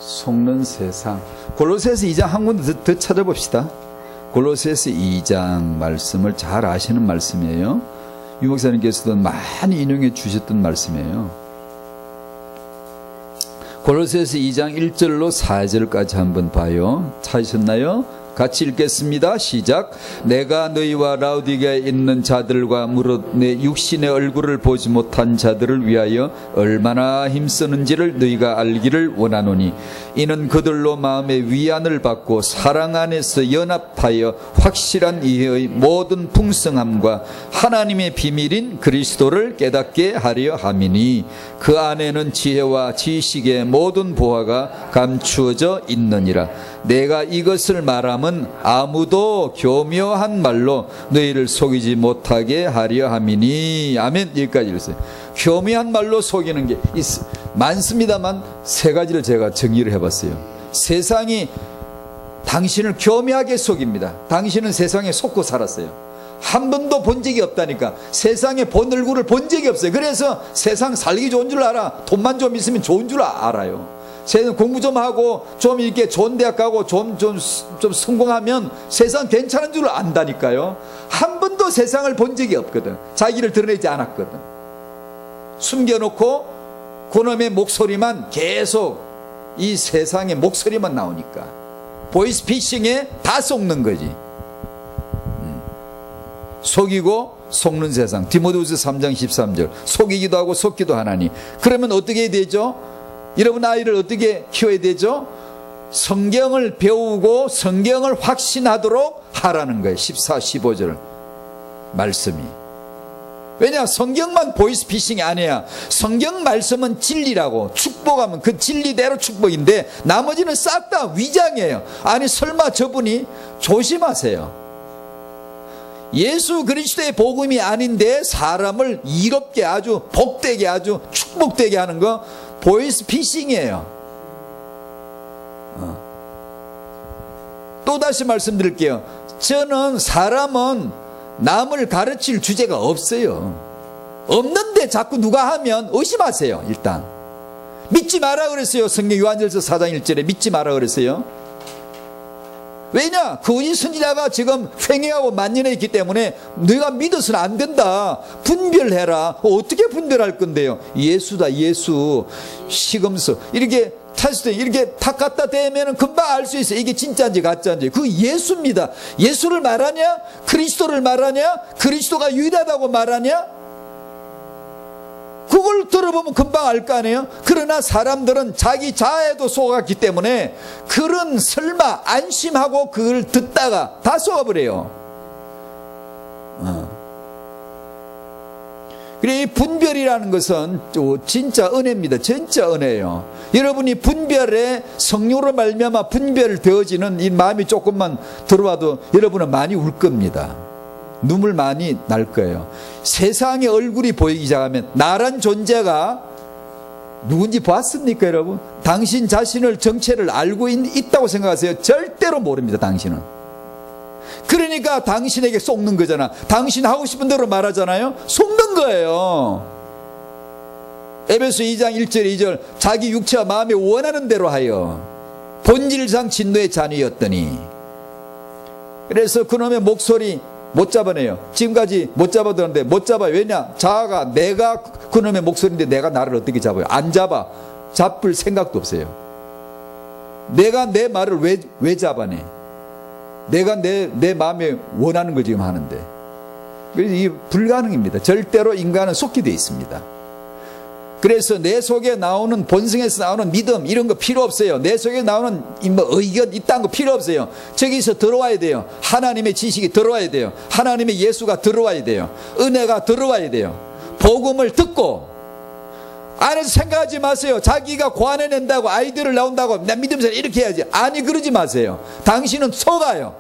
속는 세상. 골로새서 2장 한 군데 더 찾아봅시다. 골로새서 2장 말씀을 잘 아시는 말씀이에요. 유 목사님께서도 많이 인용해 주셨던 말씀이에요. 골로새서 2장 1절로 4절까지 한번 봐요. 찾으셨나요? 같이 읽겠습니다. 시작. 내가 너희와 라우디게아에 있는 자들과 무릇 내 육신의 얼굴을 보지 못한 자들을 위하여 얼마나 힘쓰는지를 너희가 알기를 원하노니 이는 그들로 마음의 위안을 받고 사랑 안에서 연합하여 확실한 이해의 모든 풍성함과 하나님의 비밀인 그리스도를 깨닫게 하려 함이니 그 안에는 지혜와 지식의 모든 보화가 감추어져 있느니라. 내가 이것을 말함은 아무도 교묘한 말로 너희를 속이지 못하게 하려 함이니. 아멘. 여기까지 읽었어요. 교묘한 말로 속이는 게 많습니다만 세 가지를 제가 정리를 해봤어요. 세상이 당신을 교묘하게 속입니다. 당신은 세상에 속고 살았어요. 한 번도 본 적이 없다니까. 세상에 본 얼굴을 본 적이 없어요. 그래서 세상 살기 좋은 줄 알아. 돈만 좀 있으면 좋은 줄 알아요. 공부 좀 하고 좀 이렇게 좋은 대학 가고 좀 성공하면 세상 괜찮은 줄 안다니까요. 한 번도 세상을 본 적이 없거든. 자기를 드러내지 않았거든. 숨겨놓고 그놈의 목소리만 계속 이 세상의 목소리만 나오니까 보이스피싱에 다 속는 거지. 속이고 속는 세상. 디모데후서 3장 13절. 속이기도 하고 속기도 하나니. 그러면 어떻게 해야 되죠? 여러분 아이를 어떻게 키워야 되죠? 성경을 배우고 성경을 확신하도록 하라는 거예요. 14, 15절 말씀이. 왜냐? 성경만 보이스피싱이 아니야. 성경 말씀은 진리라고. 축복하면 그 진리대로 축복인데 나머지는 싹 다 위장이에요. 아니 설마 저분이 조심하세요. 예수 그리스도의 복음이 아닌데 사람을 이롭게 아주 복되게 아주 축복되게 하는 거 보이스피싱이에요. 또다시 말씀드릴게요. 저는 사람은 남을 가르칠 주제가 없어요. 없는데 자꾸 누가 하면 의심하세요. 일단 믿지 마라 그랬어요. 성경 요한일서 4장 1절에 믿지 마라 그랬어요. 왜냐? 거짓 선지자가 지금 횡행하고 만연해 있기 때문에 네가 믿어서는 안 된다. 분별해라. 어떻게 분별할 건데요? 예수다. 예수. 시금서. 이렇게 테스트 이렇게 탁 갖다 대면은 금방 알 수 있어요. 이게 진짜인지 가짜인지. 그 예수입니다. 예수를 말하냐? 그리스도를 말하냐? 그리스도가 유일하다고 말하냐? 그걸 들어보면 금방 알 거 아니에요? 그러나 사람들은 자기 자아에도 속았기 때문에 그런 설마 안심하고 그걸 듣다가 다 속아버려요. 그래, 이 분별이라는 것은 진짜 은혜입니다. 진짜 은혜예요. 여러분이 분별에 성령으로 말미암아 분별되어지는 이 마음이 조금만 들어와도 여러분은 많이 울 겁니다. 눈물 많이 날 거예요. 세상의 얼굴이 보이기 시작하면 나란 존재가 누군지 봤습니까 여러분? 당신 자신을 정체를 알고 있다고 생각하세요? 절대로 모릅니다. 당신은. 그러니까 당신에게 속는 거잖아. 당신 하고 싶은 대로 말하잖아요. 속는 거예요. 에베소 2장 1절 2절 자기 육체와 마음이 원하는 대로 하여 본질상 진노의 자녀였더니. 그래서 그놈의 목소리 못 잡아내요. 지금까지 못 잡아들었는데 못 잡아요. 왜냐? 자아가 내가 그놈의 목소리인데 내가 나를 어떻게 잡아요? 안 잡아. 잡을 생각도 없어요. 내가 내 말을 왜 잡아내? 내가 내 마음에 원하는 걸 지금 하는데. 그래서 이게 불가능입니다. 절대로 인간은 속게 되어 있습니다. 그래서 내 속에 나오는 본성에서 나오는 믿음 이런 거 필요 없어요. 내 속에 나오는 뭐 의견 이딴 거 필요 없어요. 저기서 들어와야 돼요. 하나님의 지식이 들어와야 돼요. 하나님의 예수가 들어와야 돼요. 은혜가 들어와야 돼요. 복음을 듣고 안에서 생각하지 마세요. 자기가 고안해낸다고 아이디어를 나온다고 나 믿으면서 이렇게 해야지. 아니 그러지 마세요. 당신은 속아요.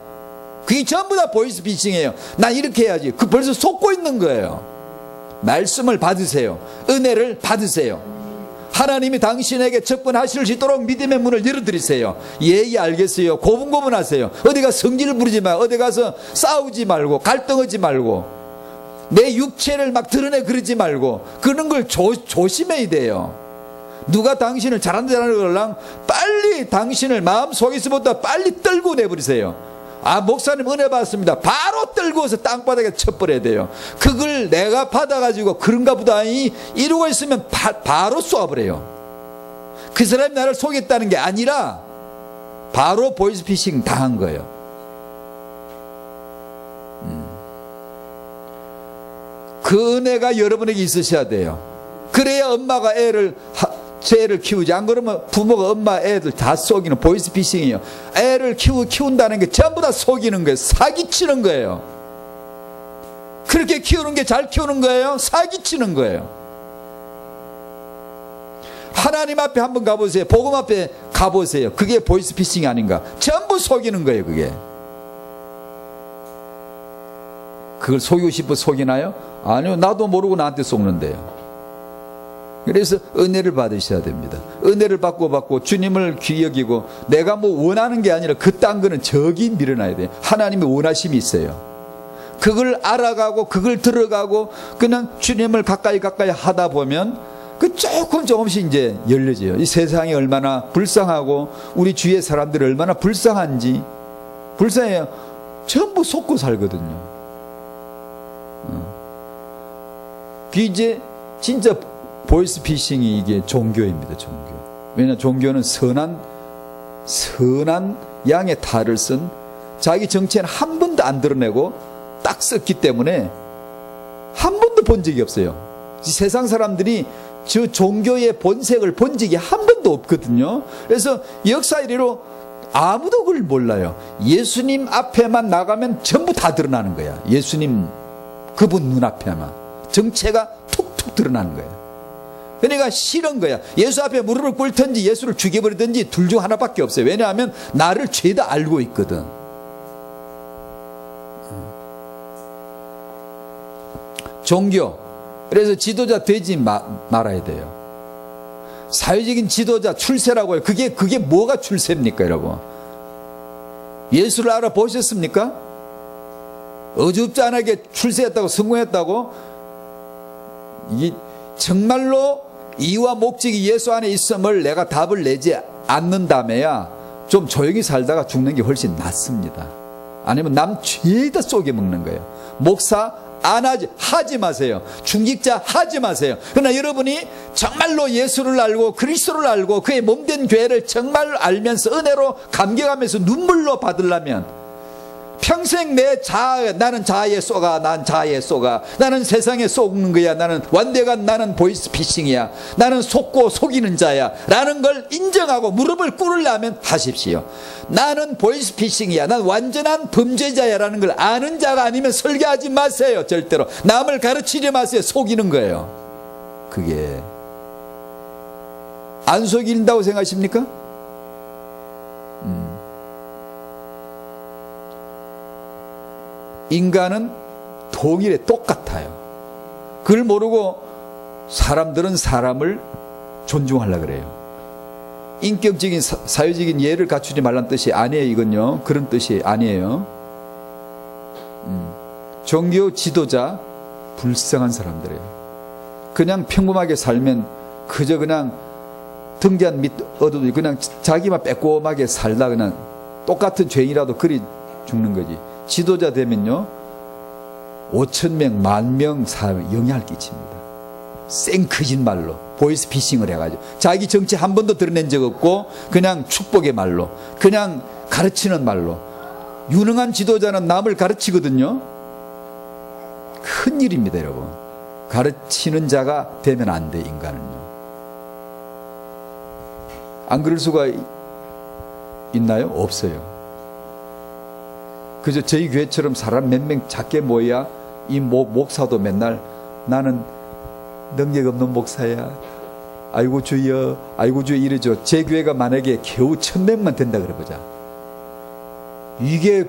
그게 전부 다 보이스피싱이에요. 난 이렇게 해야지. 그 벌써 속고 있는 거예요. 말씀을 받으세요. 은혜를 받으세요. 하나님이 당신에게 접근하실 수 있도록 믿음의 문을 열어드리세요. 예 알겠어요. 고분고분하세요. 어디 가서 성질을 부리지 마. 어디 가서 싸우지 말고 갈등하지 말고 내 육체를 막 드러내 그러지 말고 그런 걸 조심해야 돼요. 누가 당신을 잘한다 그러랑 빨리 당신을 마음속에서부터 빨리 떨고 내버리세요. 아 목사님 은혜 받았습니다. 바로 떨고서 땅바닥에 쳐버려야 돼요. 그걸 내가 받아가지고 그런가 보다 이러고 있으면 바로 쏘아버려요. 그 사람이 나를 속였다는 게 아니라 바로 보이스피싱 당한 거예요. 그 은혜가 여러분에게 있으셔야 돼요. 그래야 엄마가 애를 키우지. 안 그러면 부모가 엄마 애들 다 속이는 보이스피싱이에요. 애를 키운다는 게 전부 다 속이는 거예요. 사기치는 거예요. 그렇게 키우는 게 잘 키우는 거예요? 사기치는 거예요. 하나님 앞에 한번 가보세요. 복음 앞에 가보세요. 그게 보이스피싱이 아닌가. 전부 속이는 거예요. 그걸 속이고 싶어 속이나요? 아니요. 나도 모르고 나한테 속는데요. 그래서 은혜를 받으셔야 됩니다. 은혜를 받고 주님을 귀히 여기고 내가 뭐 원하는 게 아니라 그딴 거는 저기 밀어놔야 돼요. 하나님의 원하심이 있어요. 그걸 알아가고 그걸 들어가고 그냥 주님을 가까이 하다 보면 그 조금씩 이제 열려져요. 이 세상이 얼마나 불쌍하고 우리 주위의 사람들이 얼마나 불쌍한지. 불쌍해요. 전부 속고 살거든요. 이제 진짜 보이스피싱이 이게 종교입니다. 종교. 왜냐 종교는 선한 양의 탈을 쓴 자기 정체는 한 번도 안 드러내고 딱 썼기 때문에 한 번도 본 적이 없어요. 세상 사람들이 저 종교의 본색을 본 적이 한 번도 없거든요. 그래서 역사 이래로 아무도 그걸 몰라요. 예수님 앞에만 나가면 전부 다 드러나는 거야. 예수님 그분 눈앞에만 정체가 툭툭 드러나는 거예요. 그러니까 싫은 거야. 예수 앞에 무릎을 꿇든지 예수를 죽여버리든지 둘 중 하나밖에 없어요. 왜냐하면 나를 죄다 알고 있거든. 종교. 그래서 지도자 되지 말아야 돼요. 사회적인 지도자 출세라고 해요. 그게 뭐가 출세입니까 여러분? 예수를 알아보셨습니까? 어줍잖하게 출세했다고 성공했다고? 이게 정말로 이유와 목적이 예수 안에 있음을 내가 답을 내지 않는다며야 좀 조용히 살다가 죽는 게 훨씬 낫습니다. 아니면 남 죄다 쏘게 먹는 거예요. 목사 안 하지 마세요. 중직자 하지 마세요. 그러나 여러분이 정말로 예수를 알고 그리스도를 알고 그의 몸된 교회를 정말 알면서 은혜로 감격하면서 눈물로 받으려면 평생 나는 자아에 쏘가, 나는 세상에 쏘는 거야, 나는 완대간 나는 보이스피싱이야, 나는 속고 속이는 자야 라는 걸 인정하고 무릎을 꿇으려면 하십시오. 나는 보이스피싱이야, 난 완전한 범죄자야 라는 걸 아는 자가 아니면 설교하지 마세요. 절대로 남을 가르치지 마세요. 속이는 거예요. 그게 안 속인다고 생각하십니까? 인간은 동일해 똑같아요. 그걸 모르고 사람들은 사람을 존중하려고 그래요. 인격적인 사회적인 예를 갖추지 말란 뜻이 아니에요. 이건요 그런 뜻이 아니에요. 종교 지도자 불쌍한 사람들이에요. 그냥 평범하게 살면 그저 그냥 등잔 밑 얻어도 그냥 자기만 빼꼼하게 살다 그냥 똑같은 죄인이라도 그리 죽는 거지. 지도자 되면요 5,000명, 10,000명 영향을 끼칩니다. 생크진 말로 보이스피싱을 해가지고 자기 정체 한 번도 드러낸 적 없고 그냥 축복의 말로, 그냥 가르치는 말로. 유능한 지도자는 남을 가르치거든요. 큰일입니다, 여러분. 가르치는 자가 되면 안 돼, 인간은요. 안 그럴 수가 있나요? 없어요. 그저 저희 교회처럼 사람 몇 명 작게 모여야 이 목사도 맨날 나는 능력 없는 목사야, 아이고 주여, 아이고 주여 이러죠. 제 교회가 만약에 겨우 1,000명만 된다 그래보자. 이게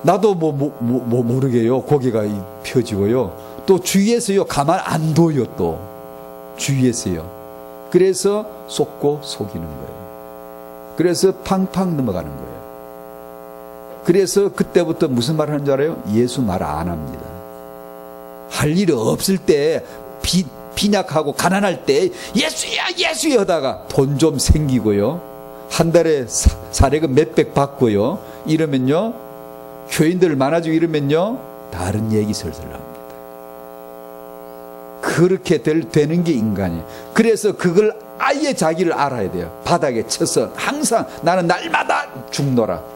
나도 모르게요. 고개가 펴지고요. 또 주위에서요 가만 안 둬요. 또 주위에서요. 그래서 속고 속이는 거예요. 그래서 팡팡 넘어가는 거예요. 그래서 그때부터 무슨 말 하는 줄 알아요? 예수 말 안 합니다. 할 일 없을 때, 빈약하고 가난할 때 예수야 예수야 하다가 돈 좀 생기고요, 한 달에 사례금 몇백 받고요, 이러면요, 교인들 많아지고 이러면요, 다른 얘기 슬슬 나옵니다. 그렇게 되는 게 인간이에요. 그래서 그걸 아예 자기를 알아야 돼요. 바닥에 쳐서 항상 나는 날마다 죽노라.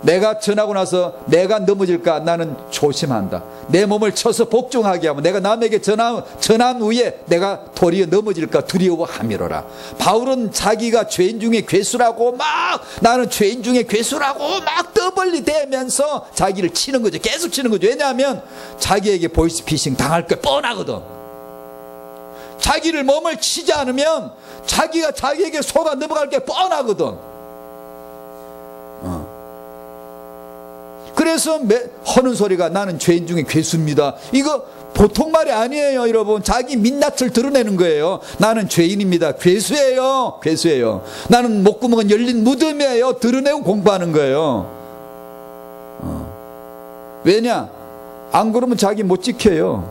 내가 전하고 나서 내가 넘어질까 나는 조심한다. 내 몸을 쳐서 복종하게 하면 내가 남에게 전한 후에 내가 도리어 넘어질까 두려워함이로라. 바울은 자기가 죄인 중에 괴수라고 막, 나는 죄인 중에 괴수라고 막 떠벌리 대면서 자기를 치는 거죠. 계속 치는 거죠. 왜냐하면 자기에게 보이스피싱 당할 게 뻔하거든. 자기를 몸을 치지 않으면 자기가 자기에게 속아 넘어갈 게 뻔하거든. 그래서 하는 소리가 나는 죄인 중에 괴수입니다. 이거 보통 말이 아니에요, 여러분. 자기 민낯을 드러내는 거예요. 나는 죄인입니다. 괴수예요. 괴수예요. 나는 목구멍은 열린 무덤이에요. 드러내고 공부하는 거예요. 왜냐? 안 그러면 자기 못 지켜요.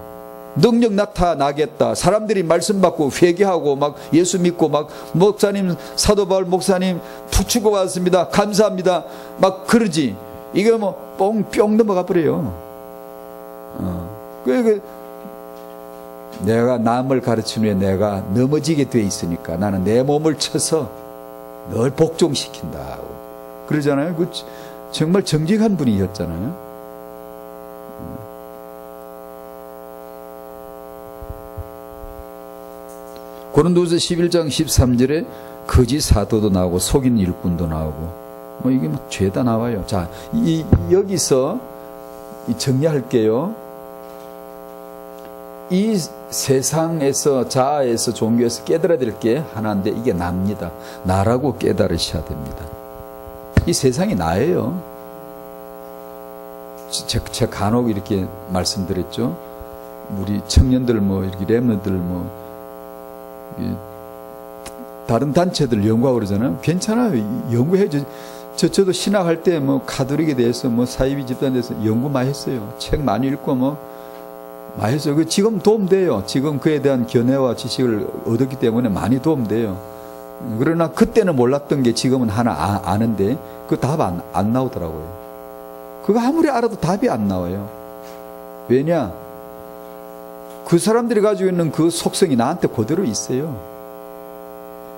능력 나타나겠다. 사람들이 말씀 받고 회개하고 막 예수 믿고 막 목사님, 사도 바울 목사님 부축고 왔습니다. 감사합니다. 막 그러지. 이게 뭐 뿅 넘어가 버려요. 내가 남을 가르치는 후에 내가 넘어지게 돼 있으니까 나는 내 몸을 쳐서 널 복종시킨다. 그러잖아요. 그 정말 정직한 분이셨잖아요. 고린도서 11장 13절에 거짓 사도도 나오고 속인 일꾼도 나오고 뭐 이게 뭐 죄다 나와요. 자, 여기서 정리할게요. 이 세상에서, 자아에서, 종교에서 깨달아야 될 게 하나인데 이게 나입니다. 나라고 깨달으셔야 됩니다. 이 세상이 나예요. 제가 간혹 이렇게 말씀드렸죠. 우리 청년들 뭐 이렇게 랩너들 뭐 다른 단체들 연구하고 그러잖아요. 괜찮아요. 연구해줘. 저도 신학할 때 뭐 가톨릭에 대해서 뭐 사이비 집단에 대해서 연구 많이 했어요. 책 많이 읽고 뭐 많이 했어요. 그 지금 도움돼요. 지금 그에 대한 견해와 지식을 얻었기 때문에 많이 도움돼요. 그러나 그때는 몰랐던 게 지금은 하나 아는데 그 답 안 나오더라고요. 그거 아무리 알아도 답이 안 나와요. 왜냐? 그 사람들이 가지고 있는 그 속성이 나한테 그대로 있어요.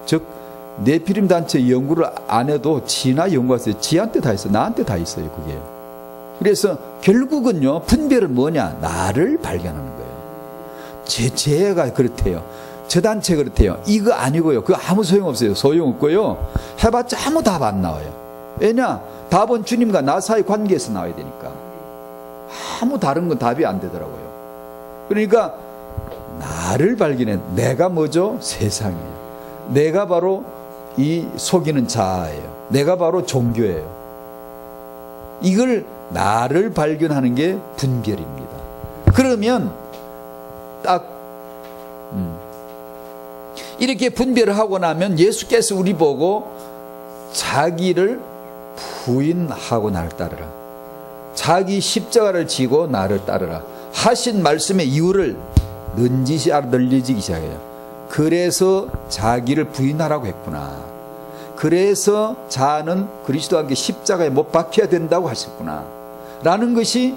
즉 네피림 단체 연구를 안 해도 지나 연구했어요. 지한테 다 있어요. 나한테 다 있어요. 그게요. 그래서 결국은요, 분별은 뭐냐? 나를 발견하는 거예요. 제가 그렇대요. 저 단체 그렇대요. 이거 아니고요. 그거 아무 소용없어요. 소용없고요. 해봤자 아무 답 안 나와요. 왜냐? 답은 주님과 나 사이 관계에서 나와야 되니까. 아무 다른 건 답이 안 되더라고요. 그러니까 나를 발견해. 내가 뭐죠? 세상이에요. 내가 바로 이 속이는 자아예요. 내가 바로 종교예요. 이걸 나를 발견하는 게 분별입니다. 그러면 딱 이렇게 분별을 하고 나면 예수께서 우리 보고 자기를 부인하고 나를 따르라, 자기 십자가를 지고 나를 따르라 하신 말씀의 이유를 넌지시 알아 널리지기 시작해요. 그래서 자기를 부인하라고 했구나. 그래서 자아는 그리스도와 함께 십자가에 못 박혀야 된다고 하셨구나 라는 것이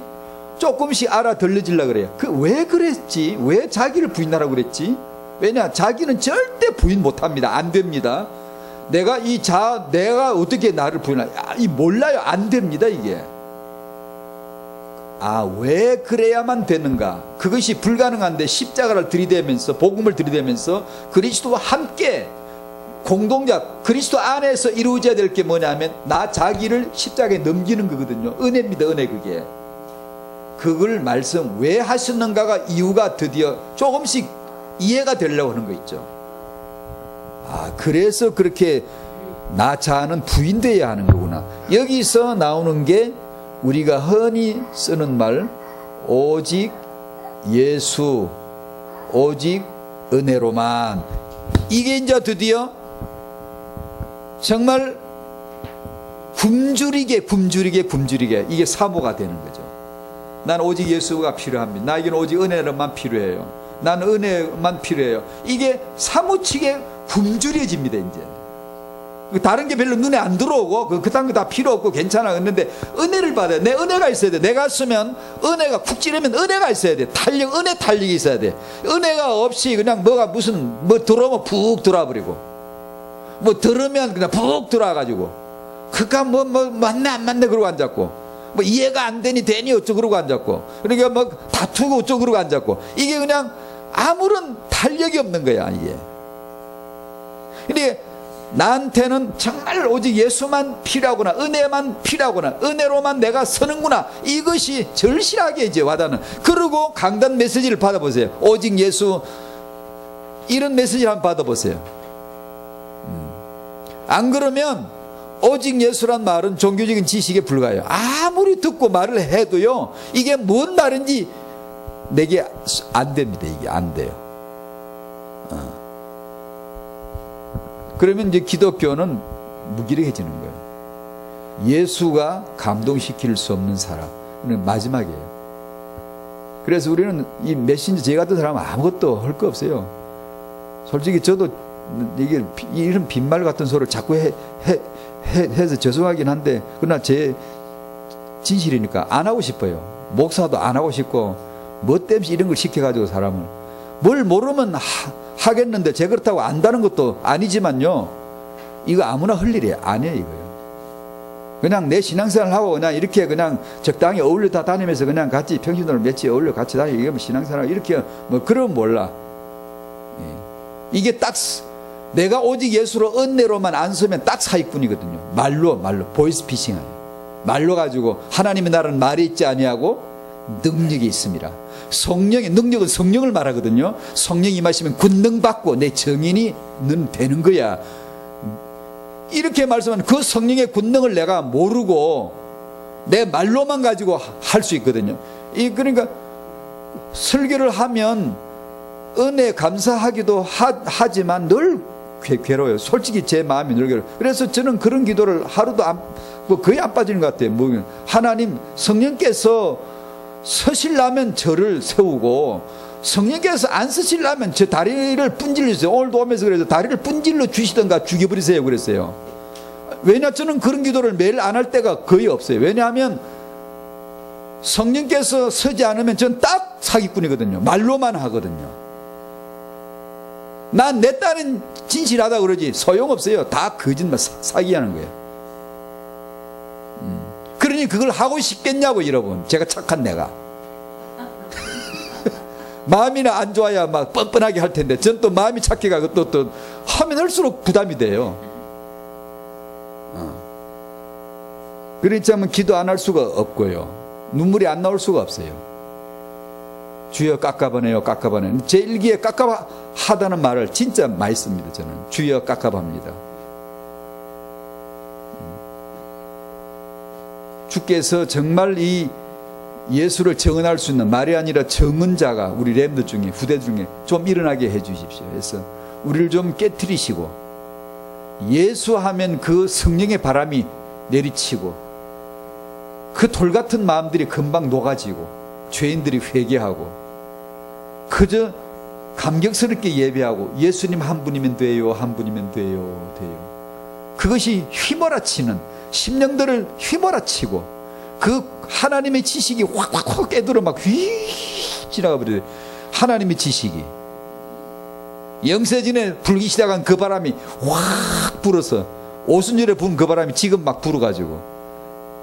조금씩 알아들려지려고 그래요. 왜 그랬지? 왜 자기를 부인하라고 그랬지? 왜냐? 자기는 절대 부인 못합니다. 안 됩니다. 내가 어떻게 나를 부인하냐? 몰라요. 안 됩니다, 이게. 왜 그래야만 되는가? 그것이 불가능한데 십자가를 들이대면서, 복음을 들이대면서 그리스도와 함께 공동자, 그리스도 안에서 이루어져야 될 게 뭐냐면 나 자기를 십자가에 넘기는 거거든요. 은혜입니다, 은혜 그게. 그걸 말씀 왜 하셨는가가 이유가 드디어 조금씩 이해가 되려고 하는 거 있죠. 그래서 그렇게 나 자아는 부인되어야 하는 거구나. 여기서 나오는 게 우리가 흔히 쓰는 말, 오직 예수, 오직 은혜로만. 이게 이제 드디어 정말 굶주리게 이게 사모가 되는 거죠. 난 오직 예수가 필요합니다. 나에게는 오직 은혜로만 필요해요. 난 은혜만 필요해요. 이게 사무치게 굶주려집니다. 이제 다른 게 별로 눈에 안 들어오고 그딴 거 다 필요 없고 괜찮아. 그런데 은혜를 받아야 돼. 내 은혜가 있어야 돼. 내가 쓰면 은혜가 쿡 찌르면 은혜가 있어야 돼. 은혜 탄력이 있어야 돼. 은혜가 없이 그냥 뭐 들어오면 푹 들어와버리고 들으면 그냥 푹 들어와가지고 맞네 안 맞네 그러고 앉았고 이해가 안 되니 어쩌고 그러고 앉았고 그러니까 다투고 어쩌고 그러고 앉았고 이게 그냥 아무런 탄력이 없는 거야 이게. 그러니까 나한테는 정말 오직 예수만 필요하구나, 은혜만 필요하구나, 은혜로만 내가 서는구나, 이것이 절실하게 이제 와닿는. 그리고 강단 메시지를 받아보세요. 오직 예수, 이런 메시지를 한번 받아보세요. 안 그러면 오직 예수란 말은 종교적인 지식에 불과해요. 아무리 듣고 말을 해도요, 이게 뭔 말인지 내게 안 됩니다. 이게 안 돼요. 그러면 이제 기독교는 무기력해지는 거예요. 예수가 감동시킬 수 없는 사람은 마지막이에요. 그래서 우리는 이 메신저, 제 같은 사람은 아무것도 할 거 없어요. 솔직히 저도 이게 이런 빈말 같은 소리를 자꾸 해서 죄송하긴 한데, 그러나 제 진실이니까 안 하고 싶어요. 목사도 안 하고 싶고, 뭐 때문에 이런 걸 시켜가지고 사람을. 뭘 모르면 하겠는데 제 그렇다고 안다는 것도 아니지만요, 이거 아무나 할 일이 아니에요. 이거요. 그냥 내 신앙생활을 하고 그냥 이렇게 그냥 적당히 어울려 다니면서 그냥 같이 평신도를 며칠 어울려 같이 다니고, 이게 뭐 신앙생활 이렇게 뭐 그러면 몰라. 이게 딱 내가 오직 예수로 은혜로만 안 서면 딱 사기꾼이거든요. 말로 보이스피싱하요. 말로 가지고 하나님의 나라는 말이 있지 아니하고 능력이 있습니다. 성령의 능력은 성령을 말하거든요. 성령이 임하시면 권능받고 내 정인이 는 되는 거야. 이렇게 말씀하는 그 성령의 권능을 내가 모르고 내 말로만 가지고 할 수 있거든요. 그러니까 설교를 하면 은혜 감사하기도 하지만 늘 괴로워요. 솔직히 제 마음이 늘 괴로워요. 그래서 저는 그런 기도를 하루도 거의 안 빠지는 것 같아요. 하나님, 성령께서 서실라면 저를 세우고, 성령께서 안 서실라면 저 다리를 분질러 주세요. 오늘도 오면서 그래서 다리를 분질러 주시던가 죽여버리세요 그랬어요. 왜냐, 저는 그런 기도를 매일 안 할 때가 거의 없어요. 왜냐하면 성령께서 서지 않으면 전 딱 사기꾼이거든요. 말로만 하거든요. 난 내 딸은 진실하다 그러지 소용없어요. 다 거짓말, 사기하는 거예요. 그러니 그걸 하고 싶겠냐고. 여러분, 제가 착한 내가 마음이나 안 좋아야 막 뻔뻔하게 할 텐데, 전 또 마음이 착해가 또 하면 할수록 부담이 돼요. 그렇지 않으면 기도 안 할 수가 없고요, 눈물이 안 나올 수가 없어요. 주여 깝깝하네요, 깝깝하네요. 제 일기에 깝깝하다는 말을 진짜 많이 씁니다. 저는 주여 깝깝합니다. 주께서 정말 이 예수를 정언할 수 있는, 말이 아니라 정언자가 우리 렘들 중에, 후대 중에 좀 일어나게 해 주십시오. 그래서 우리를 좀 깨트리시고, 예수 하면 그 성령의 바람이 내리치고, 그 돌 같은 마음들이 금방 녹아지고, 죄인들이 회개하고, 그저 감격스럽게 예배하고, 예수님 한 분이면 돼요, 한 분이면 돼요. 그것이 휘몰아치는, 심령들을 휘몰아치고 그 하나님의 지식이 확 깨들어 막 휘 지나가 버려요. 하나님의 지식이 영세전에 불기 시작한 그 바람이 확 불어서, 오순절에 분 그 바람이 지금 막 불어가지고,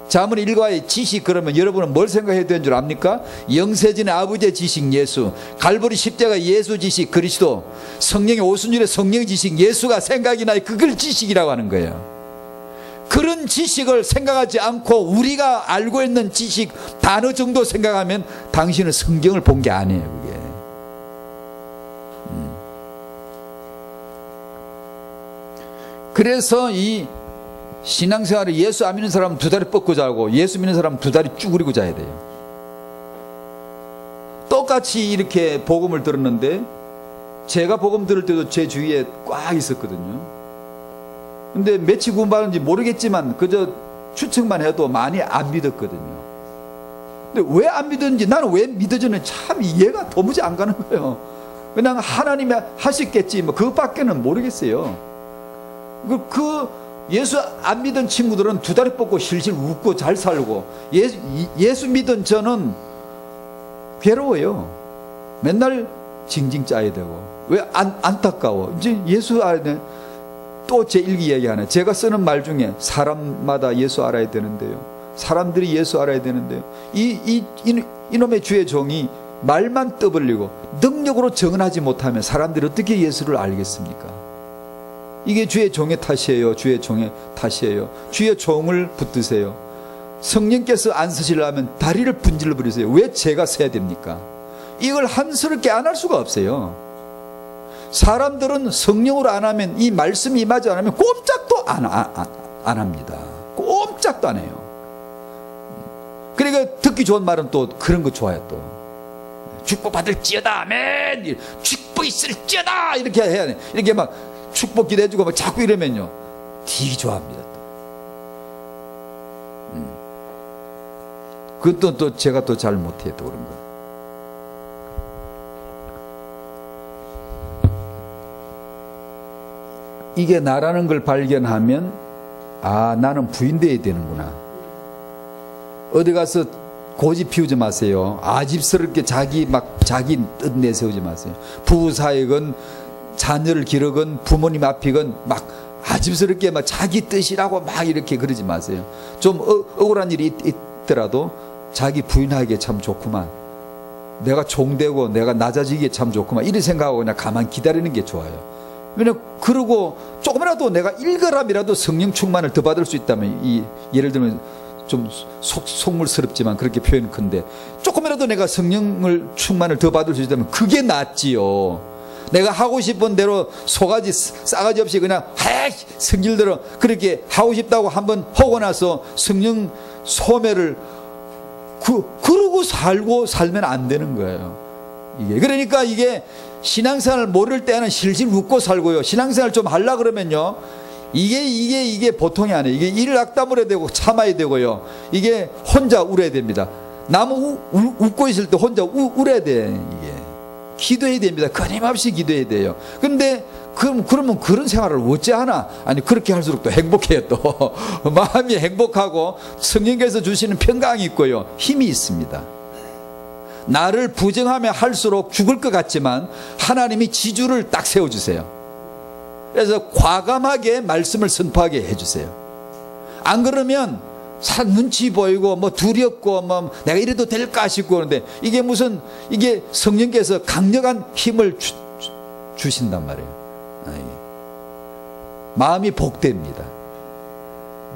자문 일과의 지식, 그러면 여러분은 뭘 생각해야 되는 줄 압니까? 영세전의 아버지의 지식 예수, 갈보리 십자가 예수 지식 그리스도, 성령의 오순절의 성령 지식 예수가 생각이 나요. 그걸 지식이라고 하는 거예요. 그런 지식을 생각하지 않고 우리가 알고 있는 지식 단어 정도 생각하면 당신은 성경을 본 게 아니에요. 그게 그래서 이 신앙생활에 예수 안 믿는 사람은 두 다리 뻗고 자고, 예수 믿는 사람은 두 다리 쭈그리고 자야 돼요. 똑같이 이렇게 복음을 들었는데, 제가 복음 들을 때도 제 주위에 꽉 있었거든요. 근데 며칠 구원받은지 모르겠지만 그저 추측만 해도 많이 안 믿었거든요. 근데 왜 안 믿었는지, 나는 왜 믿어지는 참 이해가 도무지 안 가는 거예요. 그냥 하나님이 하셨겠지 뭐 그것밖에는 모르겠어요. 예수 안 믿은 친구들은 두 다리 뻗고 실실 웃고 잘 살고, 예수 믿은 저는 괴로워요. 맨날 징징 짜야 되고. 왜 안타까워. 이제 예수 알아야. 또 제 일기 얘기하네. 제가 쓰는 말 중에 사람마다 예수 알아야 되는데요, 사람들이 예수 알아야 되는데요, 이놈의 주의 종이 말만 떠벌리고 능력으로 정언하지 못하면 사람들이 어떻게 예수를 알겠습니까? 이게 주의 종의 탓이에요. 주의 종의 탓이에요. 주의 종을 붙드세요. 성령께서 안 쓰시려면 다리를 분질러 버리세요. 왜 제가 서야 됩니까? 이걸 한스럽게 안 할 수가 없어요. 사람들은 성령으로 안 하면, 이 말씀이 임하지 않으면 꼼짝도 안 합니다. 꼼짝도 안 해요. 그러니까 듣기 좋은 말은 또 그런 거 좋아요. 또 축복받을지어다, 아멘, 축복이 있을지어다, 이렇게 해야 돼. 이렇게 막 축복 기도해주고 막 자꾸 이러면요, 되게 좋아합니다. 그것도 또 제가 또 잘 못해요. 또 그런 거. 이게 나라는 걸 발견하면, 아, 나는 부인되어야 되는구나. 어디 가서 고집 피우지 마세요. 아집스럽게 자기 뜻 내세우지 마세요. 부부사이건 자녀를 기르건 부모님 앞이건 막 아집스럽게 막 자기 뜻이라고 막 이렇게 그러지 마세요. 좀 억울한 일이 있더라도 자기 부인하기에 참 좋구만, 내가 종되고 내가 낮아지기에 참 좋구만, 이렇게 생각하고 그냥 가만히 기다리는 게 좋아요. 왜냐면 그러고 조금이라도 내가 1g이라도 성령 충만을 더 받을 수 있다면, 예를 들면 좀 속물스럽지만 그렇게 표현은 큰데, 조금이라도 내가 성령을 충만을 더 받을 수 있다면 그게 낫지요. 내가 하고 싶은 대로 소가지 싸가지 없이 그냥 성질대로 그렇게 하고 싶다고 한번 하고 나서 성령 소멸을 그러고 살면 안 되는 거예요. 그러니까 이게 신앙생활 모를 때는 실실 웃고 살고요, 신앙생활 좀 하려고 그러면요, 이게 보통이 아니에요. 이게 이를 악담을 해야 되고 참아야 되고요, 이게 혼자 울어야 됩니다. 나무 웃고 있을 때 혼자 울어야 돼. 이게 기도해야 됩니다. 끊임없이 기도해야 돼요. 근데 그러면 그런 생활을 어찌 하나? 아니, 그렇게 할수록 또 행복해요. 또 마음이 행복하고 성령께서 주시는 평강이 있고요, 힘이 있습니다. 나를 부정하며 할수록 죽을 것 같지만 하나님이 지주를 딱 세워주세요. 그래서 과감하게 말씀을 선포하게 해주세요. 안 그러면 사람 눈치 보이고 뭐 두렵고 뭐 내가 이래도 될까 싶고, 그런데 이게 성령께서 강력한 힘을 주신단 말이에요. 마음이 복됩니다.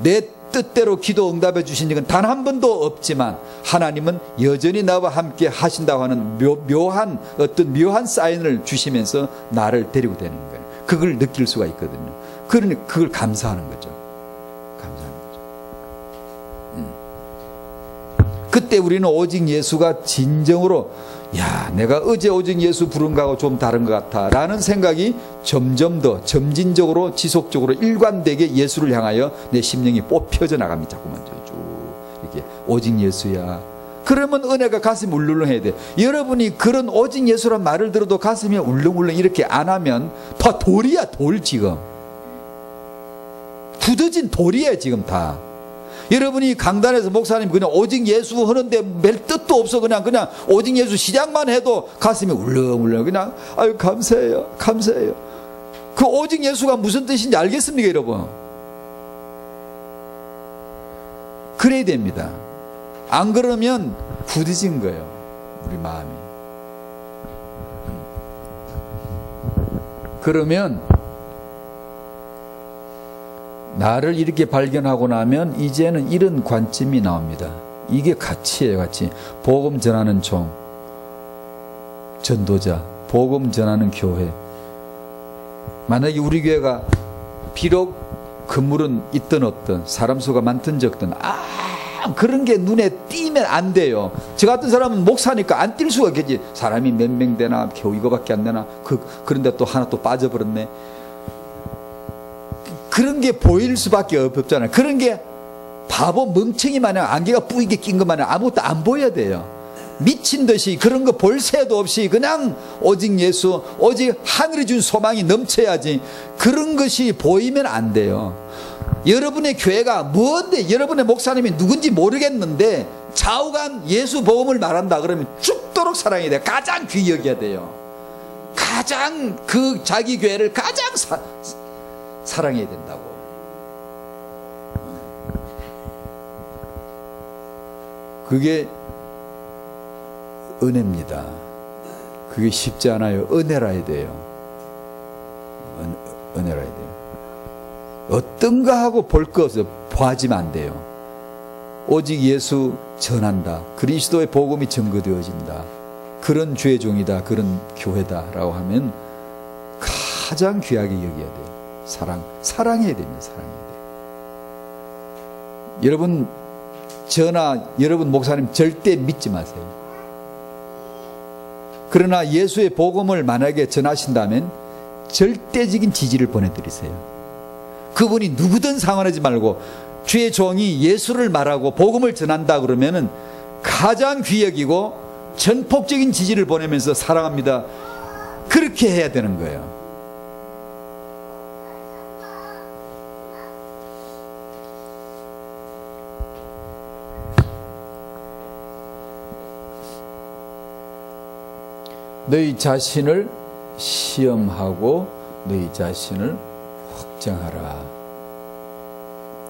내 뜻대로 기도 응답해 주신 적은 단 한 번도 없지만 하나님은 여전히 나와 함께 하신다고 하는 묘한 사인을 주시면서 나를 데리고 다니는 거예요. 그걸 느낄 수가 있거든요. 그러니 그걸 감사하는 거죠. 그때 우리는 오직 예수가 진정으로, 야, 내가 어제 오직 예수 부른 거하고 좀 다른 것 같아 라는 생각이 점점 더 점진적으로 지속적으로 일관되게 예수를 향하여 내 심령이 뽑혀져 나갑니다. 자꾸만 쭉 이렇게 오직 예수야. 그러면 은혜가 가슴이 울렁해야 돼. 여러분이 그런 오직 예수란 말을 들어도 가슴이 울렁울렁 이렇게 안 하면 다 돌이야, 돌. 지금 굳어진 돌이에요 지금 다. 여러분이 강단에서 목사님 그냥 오직 예수 하는데 별 뜻도 없어 그냥 오직 예수 시작만 해도 가슴이 울렁울렁 그냥 아유 감사해요 감사해요. 그 오직 예수가 무슨 뜻인지 알겠습니까 여러분? 그래야 됩니다. 안 그러면 굳어진 거예요 우리 마음이. 그러면 나를 이렇게 발견하고 나면 이제는 이런 관점이 나옵니다. 이게 가치예요 가치. 복음 전하는 종, 전도자, 복음 전하는 교회. 만약에 우리 교회가 비록 건물은 있든 없든 사람 수가 많든 적든 그런 게 눈에 띄면 안 돼요. 저 같은 사람은 목사니까 안 띌 수가 없겠지. 사람이 몇 명 되나 겨우 이거밖에 안 되나 그런데 또 하나 또 빠져버렸네. 그런 게 보일 수밖에 없잖아요. 그런 게 바보 멍청이 마냥 안개가 뿌이게 낀 것 마냥 아무것도 안 보여야 돼요. 미친 듯이 그런 거 볼 새도 없이 그냥 오직 예수, 오직 하늘이 준 소망이 넘쳐야지. 그런 것이 보이면 안 돼요. 여러분의 교회가 뭔데 여러분의 목사님이 누군지 모르겠는데 좌우간 예수 복음을 말한다 그러면 죽도록 사랑해야 돼요. 가장 귀히 여겨야 돼요. 가장 그 자기 교회를 가장 사랑해야 된다고. 그게 은혜입니다. 그게 쉽지 않아요. 은혜라야 돼요. 은혜라야 돼요. 어떤가 하고 볼 거 없어요. 봐지면 안 돼요. 오직 예수 전한다. 그리스도의 복음이 증거되어진다. 그런 주의 종이다. 그런 교회다 라고 하면 가장 귀하게 여겨야 돼요. 사랑해야 됩니다. 사랑해야 돼요. 여러분 저나 여러분 목사님 절대 믿지 마세요. 그러나 예수의 복음을 만약에 전하신다면 절대적인 지지를 보내드리세요. 그분이 누구든 상관하지 말고 주의 종이 예수를 말하고 복음을 전한다 그러면은 가장 귀히 여기고 전폭적인 지지를 보내면서 사랑합니다. 그렇게 해야 되는 거예요. 너희 자신을 시험하고 너희 자신을 확정하라.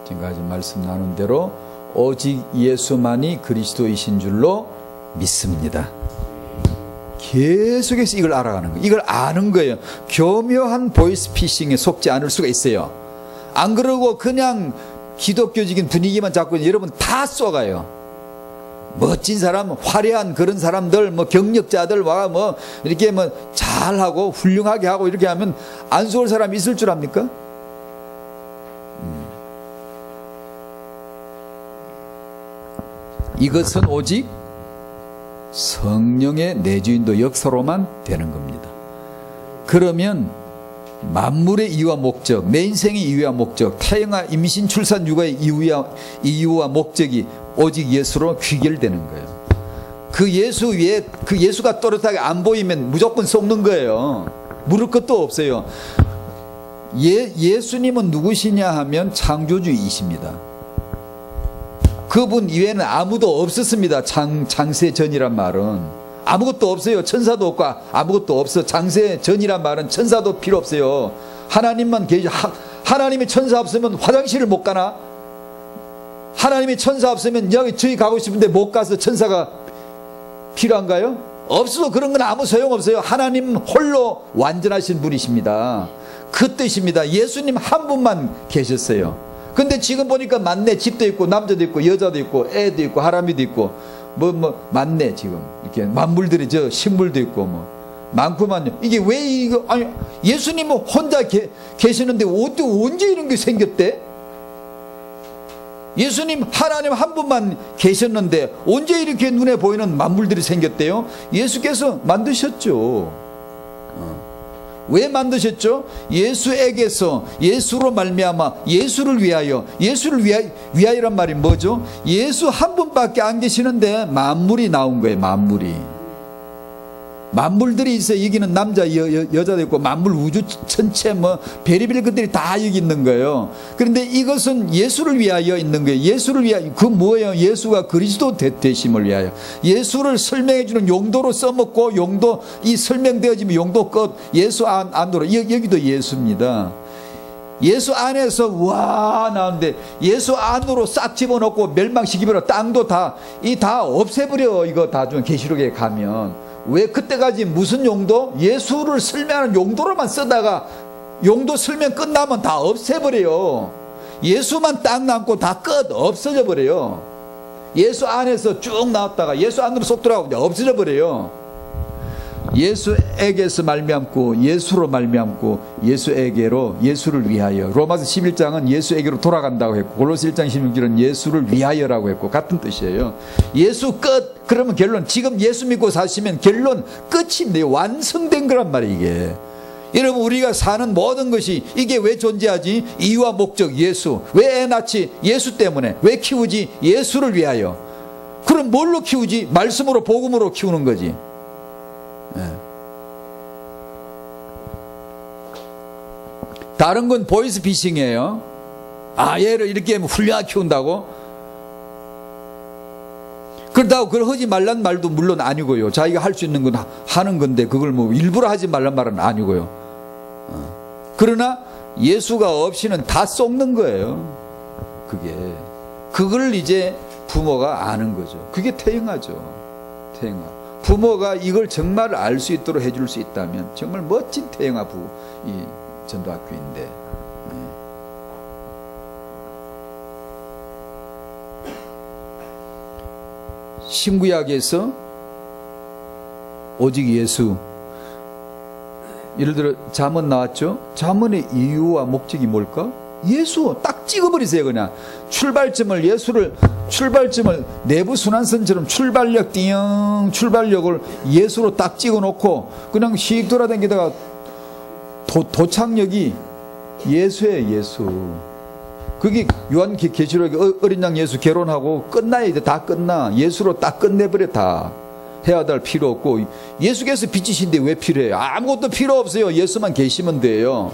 지금까지 말씀 나눈 대로 오직 예수만이 그리스도이신 줄로 믿습니다. 계속해서 이걸 알아가는 거예요. 이걸 아는 거예요. 교묘한 보이스피싱에 속지 않을 수가 있어요. 안 그러고 그냥 기독교적인 분위기만 잡고 여러분 다 쏘가요. 멋진 사람, 화려한 그런 사람들, 경력자들 와 이렇게 잘하고 훌륭하게 하고 이렇게 하면 안 쏠 사람이 있을 줄 압니까? 이것은 오직 성령의 내주인도 역사로만 되는 겁니다. 그러면 만물의 이유와 목적, 내 인생의 이유와 목적, 태영아 임신 출산 육아의 이유와 목적이 오직 예수로 귀결되는 거예요. 그 예수 위에 그 예수가 또렷하게 안 보이면 무조건 썩는 거예요. 물을 것도 없어요. 예수님은 누구시냐 하면 창조주이십니다. 그분 이외에는 아무도 없었습니다. 창세 전이란 말은 아무것도 없어요. 천사도 없고 아무것도 없어. 창세 전이란 말은 천사도 필요 없어요. 하나님만 계시. 하나님의 천사 없으면 화장실을 못 가나? 하나님의 천사 없으면 여기 저기 가고 싶은데 못 가서 천사가 필요한가요? 없어도 그런 건 아무 소용없어요. 하나님 홀로 완전하신 분이십니다. 그 뜻입니다. 예수님 한 분만 계셨어요. 근데 지금 보니까 많네. 집도 있고 남자도 있고 여자도 있고 애도 있고 하람이도 있고 많네. 지금 이렇게 만물들이 식물도 있고 많구만요. 이게 왜 이거 아니 예수님은 혼자 계시는데 언제 이런 게 생겼대? 예수님 하나님 한 분만 계셨는데 언제 이렇게 눈에 보이는 만물들이 생겼대요? 예수께서 만드셨죠. 왜 만드셨죠? 예수에게서 예수로 말미암아 예수를 위하여 위하여란 말이 뭐죠? 예수 한 분밖에 안 계시는데 만물이 나온 거예요. 만물이 만물들이 있어요. 여기는 남자 여자도 있고 만물 우주 전체 뭐 별의별 것들이 다 여기 있는 거예요. 그런데 이것은 예수를 위하여 있는 거예요. 예수를 위하여. 그 뭐예요? 예수가 그리스도 되심을 위하여. 예수를 설명해 주는 용도로 써먹고 용도 이 설명되어지면 용도 끝. 예수 안으로 여기도 예수입니다. 예수 안에서 와 나오는데 예수 안으로 싹 집어넣고 멸망시키면 땅도 다 없애버려. 이거 다 좀 계시록에 가면. 왜 그때까지 무슨 용도? 예수를 설명하는 용도로만 쓰다가 용도 설명 끝나면 다 없애버려요. 예수만 딱 남고 다 끝 없어져 버려요. 예수 안에서 쭉 나왔다가 예수 안으로 쏙 들어가고 없어져 버려요. 예수에게서 말미암고 예수로 말미암고 예수에게로 예수를 위하여. 로마서 11장은 예수에게로 돌아간다고 했고 골로새 1장 16절은 예수를 위하여라고 했고 같은 뜻이에요. 예수 끝. 그러면 결론. 지금 예수 믿고 사시면 결론 끝입니다. 완성된 거란 말이에요. 이게. 여러분 우리가 사는 모든 것이 이게 왜 존재하지? 이유와 목적 예수. 왜 애 낳지? 예수 때문에. 왜 키우지? 예수를 위하여. 그럼 뭘로 키우지? 말씀으로 복음으로 키우는 거지. 네. 다른 건 보이스 피싱이에요. 얘를 이렇게 훌륭하게 키운다고? 그렇다고 그걸 하지 말란 말도 물론 아니고요. 자기가 할 수 있는 건 하는 건데 그걸 뭐 일부러 하지 말란 말은 아니고요. 그러나 예수가 없이는 다 썩는 거예요. 그걸 이제 부모가 아는 거죠. 그게 태영하죠. 태영하. 부모가 이걸 정말 알 수 있도록 해줄 수 있다면 정말 멋진 태영아 이 전도학교인데. 신구약에서 오직 예수. 예를 들어 잠언 나왔죠. 잠언의 이유와 목적이 뭘까? 예수 딱 찍어버리세요. 그냥 출발점을 내부 순환선처럼 출발력 출발력을 예수로 딱 찍어놓고 그냥 휙 돌아다니다가 도착역이 예수예요. 예수. 그게 요한계시록에 어린 양 예수 결혼하고 끝나야 이제 다 끝나. 예수로 딱 끝내버려. 다 해야 될 필요 없고. 예수께서 빛이신데 왜 필요해요? 아무것도 필요 없어요. 예수만 계시면 돼요.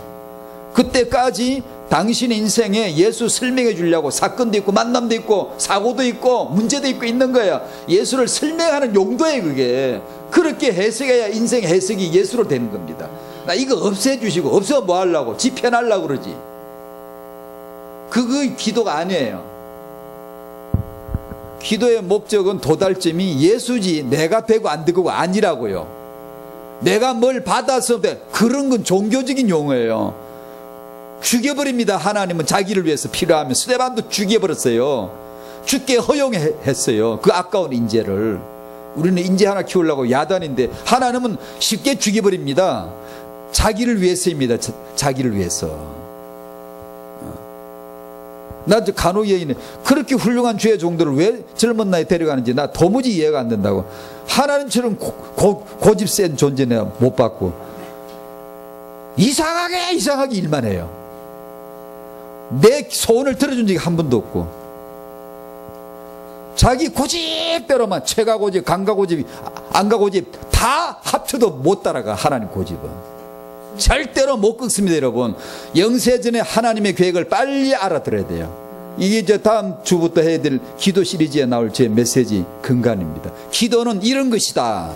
그때까지 당신의 인생에 예수 설명해 주려고 사건도 있고 만남도 있고 사고도 있고 문제도 있고 있는 거예요. 예수를 설명하는 용도예요. 그게 그렇게 해석해야 인생 해석이 예수로 되는 겁니다. 나 이거 없애주시고 없애면 뭐 하려고? 지 편하려고 그러지. 그거 기도가 아니에요. 기도의 목적은 도달점이 예수지 내가 되고 안 되고 아니라고요. 내가 뭘 받아서 그런 건 종교적인 용어예요. 죽여버립니다. 하나님은 자기를 위해서 필요하면. 스데반도 죽여버렸어요. 죽게 허용했어요. 그 아까운 인재를. 우리는 인재 하나 키우려고 야단인데 하나님은 쉽게 죽여버립니다. 자기를 위해서입니다. 자기를 위해서. 나 간호예인에 그렇게 훌륭한 죄의 종들을 왜 젊은 나이에 데려가는지 나 도무지 이해가 안 된다고. 하나님처럼 고집 센 존재 내가 못 봤고 이상하게 일만 해요. 내 소원을 들어준 적이 한 번도 없고 자기 고집대로만 최가 고집, 강가 고집, 안가 고집 다 합쳐도 못 따라가. 하나님 고집은 절대로 못 꺾습니다. 여러분 영세전에 하나님의 계획을 빨리 알아들어야 돼요. 이게 이제 다음 주부터 해야 될 기도 시리즈에 나올 제 메시지 근간입니다. 기도는 이런 것이다.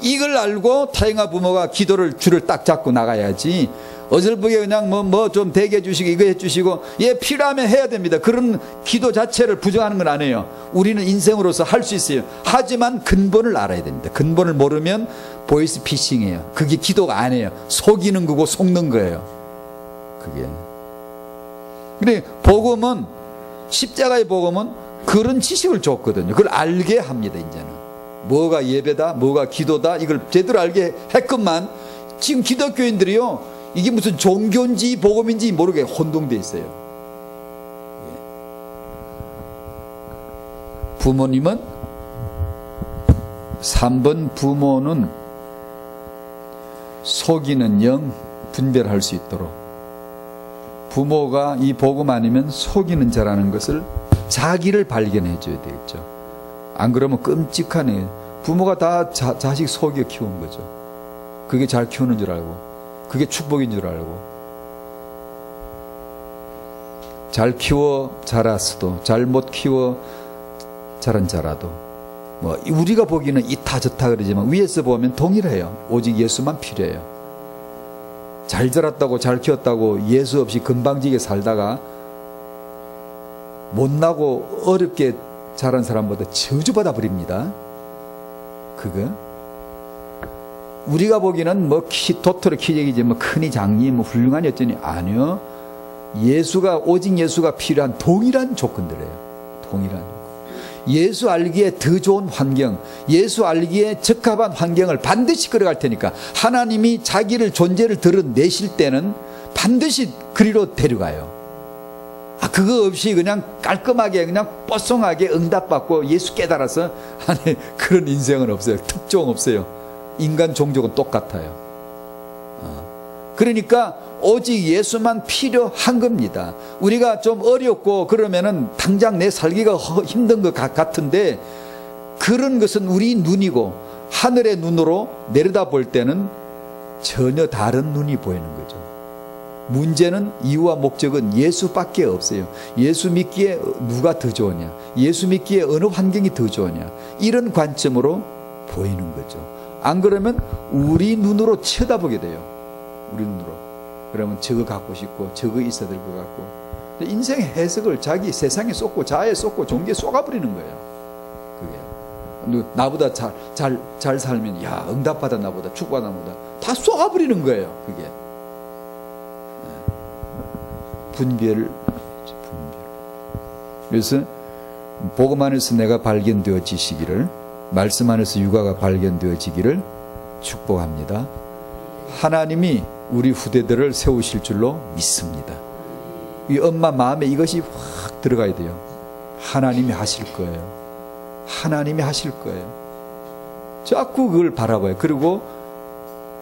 이걸 알고 타영아 부모가 기도를 줄을 딱 잡고 나가야지. 어설프게 그냥 뭐 좀 대게 해주시고 이거 해주시고 필요하면 해야 됩니다. 그런 기도 자체를 부정하는 건 아니에요. 우리는 인생으로서 할 수 있어요. 하지만 근본을 알아야 됩니다. 근본을 모르면 보이스 피싱이에요. 그게 기도가 아니에요. 속이는 거고 속는 거예요. 그게. 근데 복음은 십자가의 복음은 그런 지식을 줬거든요. 그걸 알게 합니다. 이제는 뭐가 예배다 뭐가 기도다 이걸 제대로 알게 했건만 지금 기독교인들이요 이게 무슨 종교인지 복음인지 모르게 혼동돼 있어요. 부모님은 3번 부모는 속이는 영 분별할 수 있도록 부모가 이 복음 아니면 속이는 자라는 것을 자기를 발견해 줘야 되겠죠. 안 그러면 끔찍하네. 부모가 다 자식 속여 키운 거죠. 그게 잘 키우는 줄 알고, 그게 축복인 줄 알고. 잘 키워 자랐어도, 잘못 키워 자라도, 뭐 우리가 보기는 이타 저타 그러지만 위에서 보면 동일해요. 오직 예수만 필요해요. 잘 자랐다고 잘 키웠다고 예수 없이 건방지게 살다가 못나고 어렵게 자란 사람보다 저주받아 버립니다. 그거 우리가 보기는 뭐 도토리 키재기지 뭐 크니 작니 뭐 훌륭하니 어쩌니, 아니요. 오직 예수가 필요한 동일한 조건들이에요. 동일한 조건. 예수 알기에 더 좋은 환경, 예수 알기에 적합한 환경을 반드시 끌어갈 테니까 하나님이 자기를 존재를 드러내실 때는 반드시 그리로 데려가요. 그거 없이 그냥 깔끔하게 그냥 뽀송하게 응답받고 예수 깨달아서 아니, 그런 인생은 없어요. 특종 없어요. 인간 종족은 똑같아요. 그러니까 오직 예수만 필요한 겁니다. 우리가 좀 어렵고 그러면은 당장 내 살기가 힘든 것 같은데, 그런 것은 우리 눈이고 하늘의 눈으로 내려다볼 때는 전혀 다른 눈이 보이는 거죠. 문제는 이유와 목적은 예수밖에 없어요. 예수 믿기에 누가 더 좋으냐, 예수 믿기에 어느 환경이 더 좋으냐, 이런 관점으로 보이는 거죠. 안 그러면 우리 눈으로 쳐다보게 돼요. 우리 눈으로. 그러면 저거 갖고 싶고 저거 있어야 될 것 같고, 인생의 해석을 자기 세상에 쏟고 자아에 쏟고 종교에 쏟아버리는 거예요. 그게 나보다 잘 살면 야 응답받아 나보다 축복받아 나보다 다 쏟아버리는 거예요. 그게 분별. 그래서 복음 안에서 내가 발견되어지시기를, 말씀 안에서 육아가 발견되어지기를 축복합니다. 하나님이 우리 후대들을 세우실 줄로 믿습니다. 이 엄마 마음에 이것이 확 들어가야 돼요. 하나님이 하실 거예요. 하나님이 하실 거예요. 자꾸 그걸 바라봐요. 그리고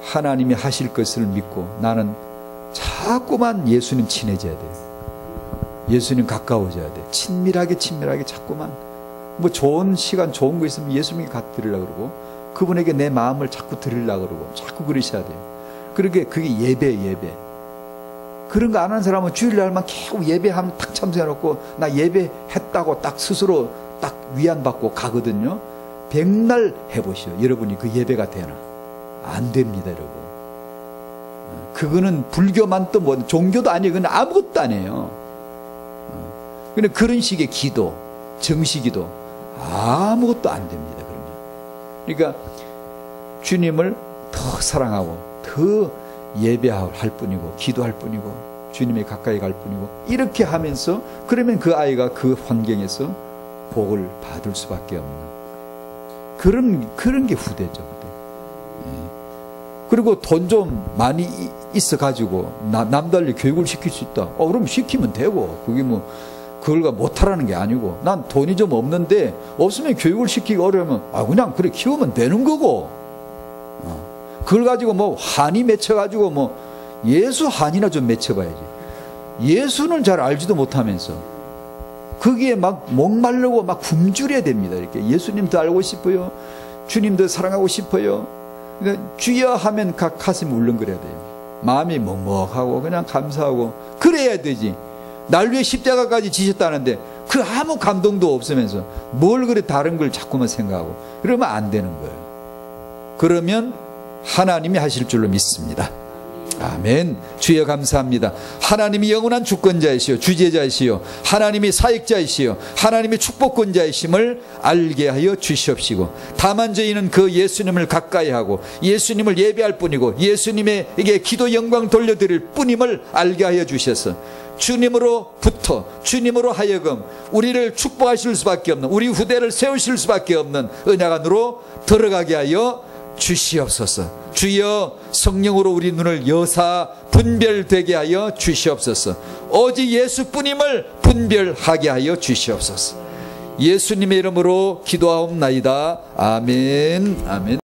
하나님이 하실 것을 믿고 나는 자꾸만 예수님 친해져야 돼요. 예수님 가까워져야 돼요. 친밀하게 자꾸만 뭐 좋은 시간 좋은 거 있으면 예수님께 갖다 드리려고 그러고, 그분에게 내 마음을 자꾸 드리려고 그러고, 자꾸 그러셔야 돼요. 그게 예배. 그런 거 안 하는 사람은 주일날만 계속 예배하면 딱 참석해놓고 나 예배했다고 딱 스스로 딱 위안받고 가거든요. 백날 해보시오. 여러분이 그 예배가 되나? 안 됩니다, 여러분. 그거는 불교만 또 뭐 종교도 아니에요. 그건 아무것도 아니에요. 근데 그런 식의 기도, 정시기도 아무것도 안 됩니다. 그러면. 그러니까 주님을 더 사랑하고 더 예배할 뿐이고 기도할 뿐이고 주님에 가까이 갈 뿐이고, 이렇게 하면서 그러면 그 아이가 그 환경에서 복을 받을 수밖에 없는 그런 게 후대죠. 그리고 돈 좀 많이 있어 가지고 남달리 교육을 시킬 수 있다. 그럼 시키면 되고, 그게 뭐 그걸 못하라는 게 아니고, 난 돈이 좀 없는데 없으면 교육을 시키기 어려우면 그냥 그래 키우면 되는 거고, 그걸 가지고 뭐 한이 맺혀가지고 뭐 예수 한이나 좀 맺혀봐야지. 예수는 잘 알지도 못하면서 거기에 막 목마르고 막 굶주려야 됩니다. 이렇게 예수님도 알고 싶어요. 주님도 사랑하고 싶어요. 그러니까 주여 하면 가슴이 울렁거려야 돼요. 마음이 먹먹하고 그냥 감사하고 그래야 되지. 날 위해 십자가까지 지셨다는데 그 아무 감동도 없으면서 뭘 그래 다른 걸 자꾸만 생각하고 그러면 안 되는 거예요. 그러면 하나님이 하실 줄로 믿습니다. 아멘. 주여 감사합니다. 하나님이 영원한 주권자이시요 주제자이시요 하나님이 사역자이시요 하나님이 축복권자이심을 알게 하여 주시옵시고, 다만 저희는 그 예수님을 가까이 하고 예수님을 예배할 뿐이고 예수님에게 기도 영광 돌려드릴 뿐임을 알게 하여 주셔서 주님으로부터 주님으로 하여금 우리를 축복하실 수밖에 없는, 우리 후대를 세우실 수밖에 없는 은약 안으로 들어가게 하여 주시옵소서. 주여 성령으로 우리 눈을 여사 분별되게 하여 주시옵소서. 오직 예수뿐임을 분별하게 하여 주시옵소서. 예수님의 이름으로 기도하옵나이다. 아멘. 아멘.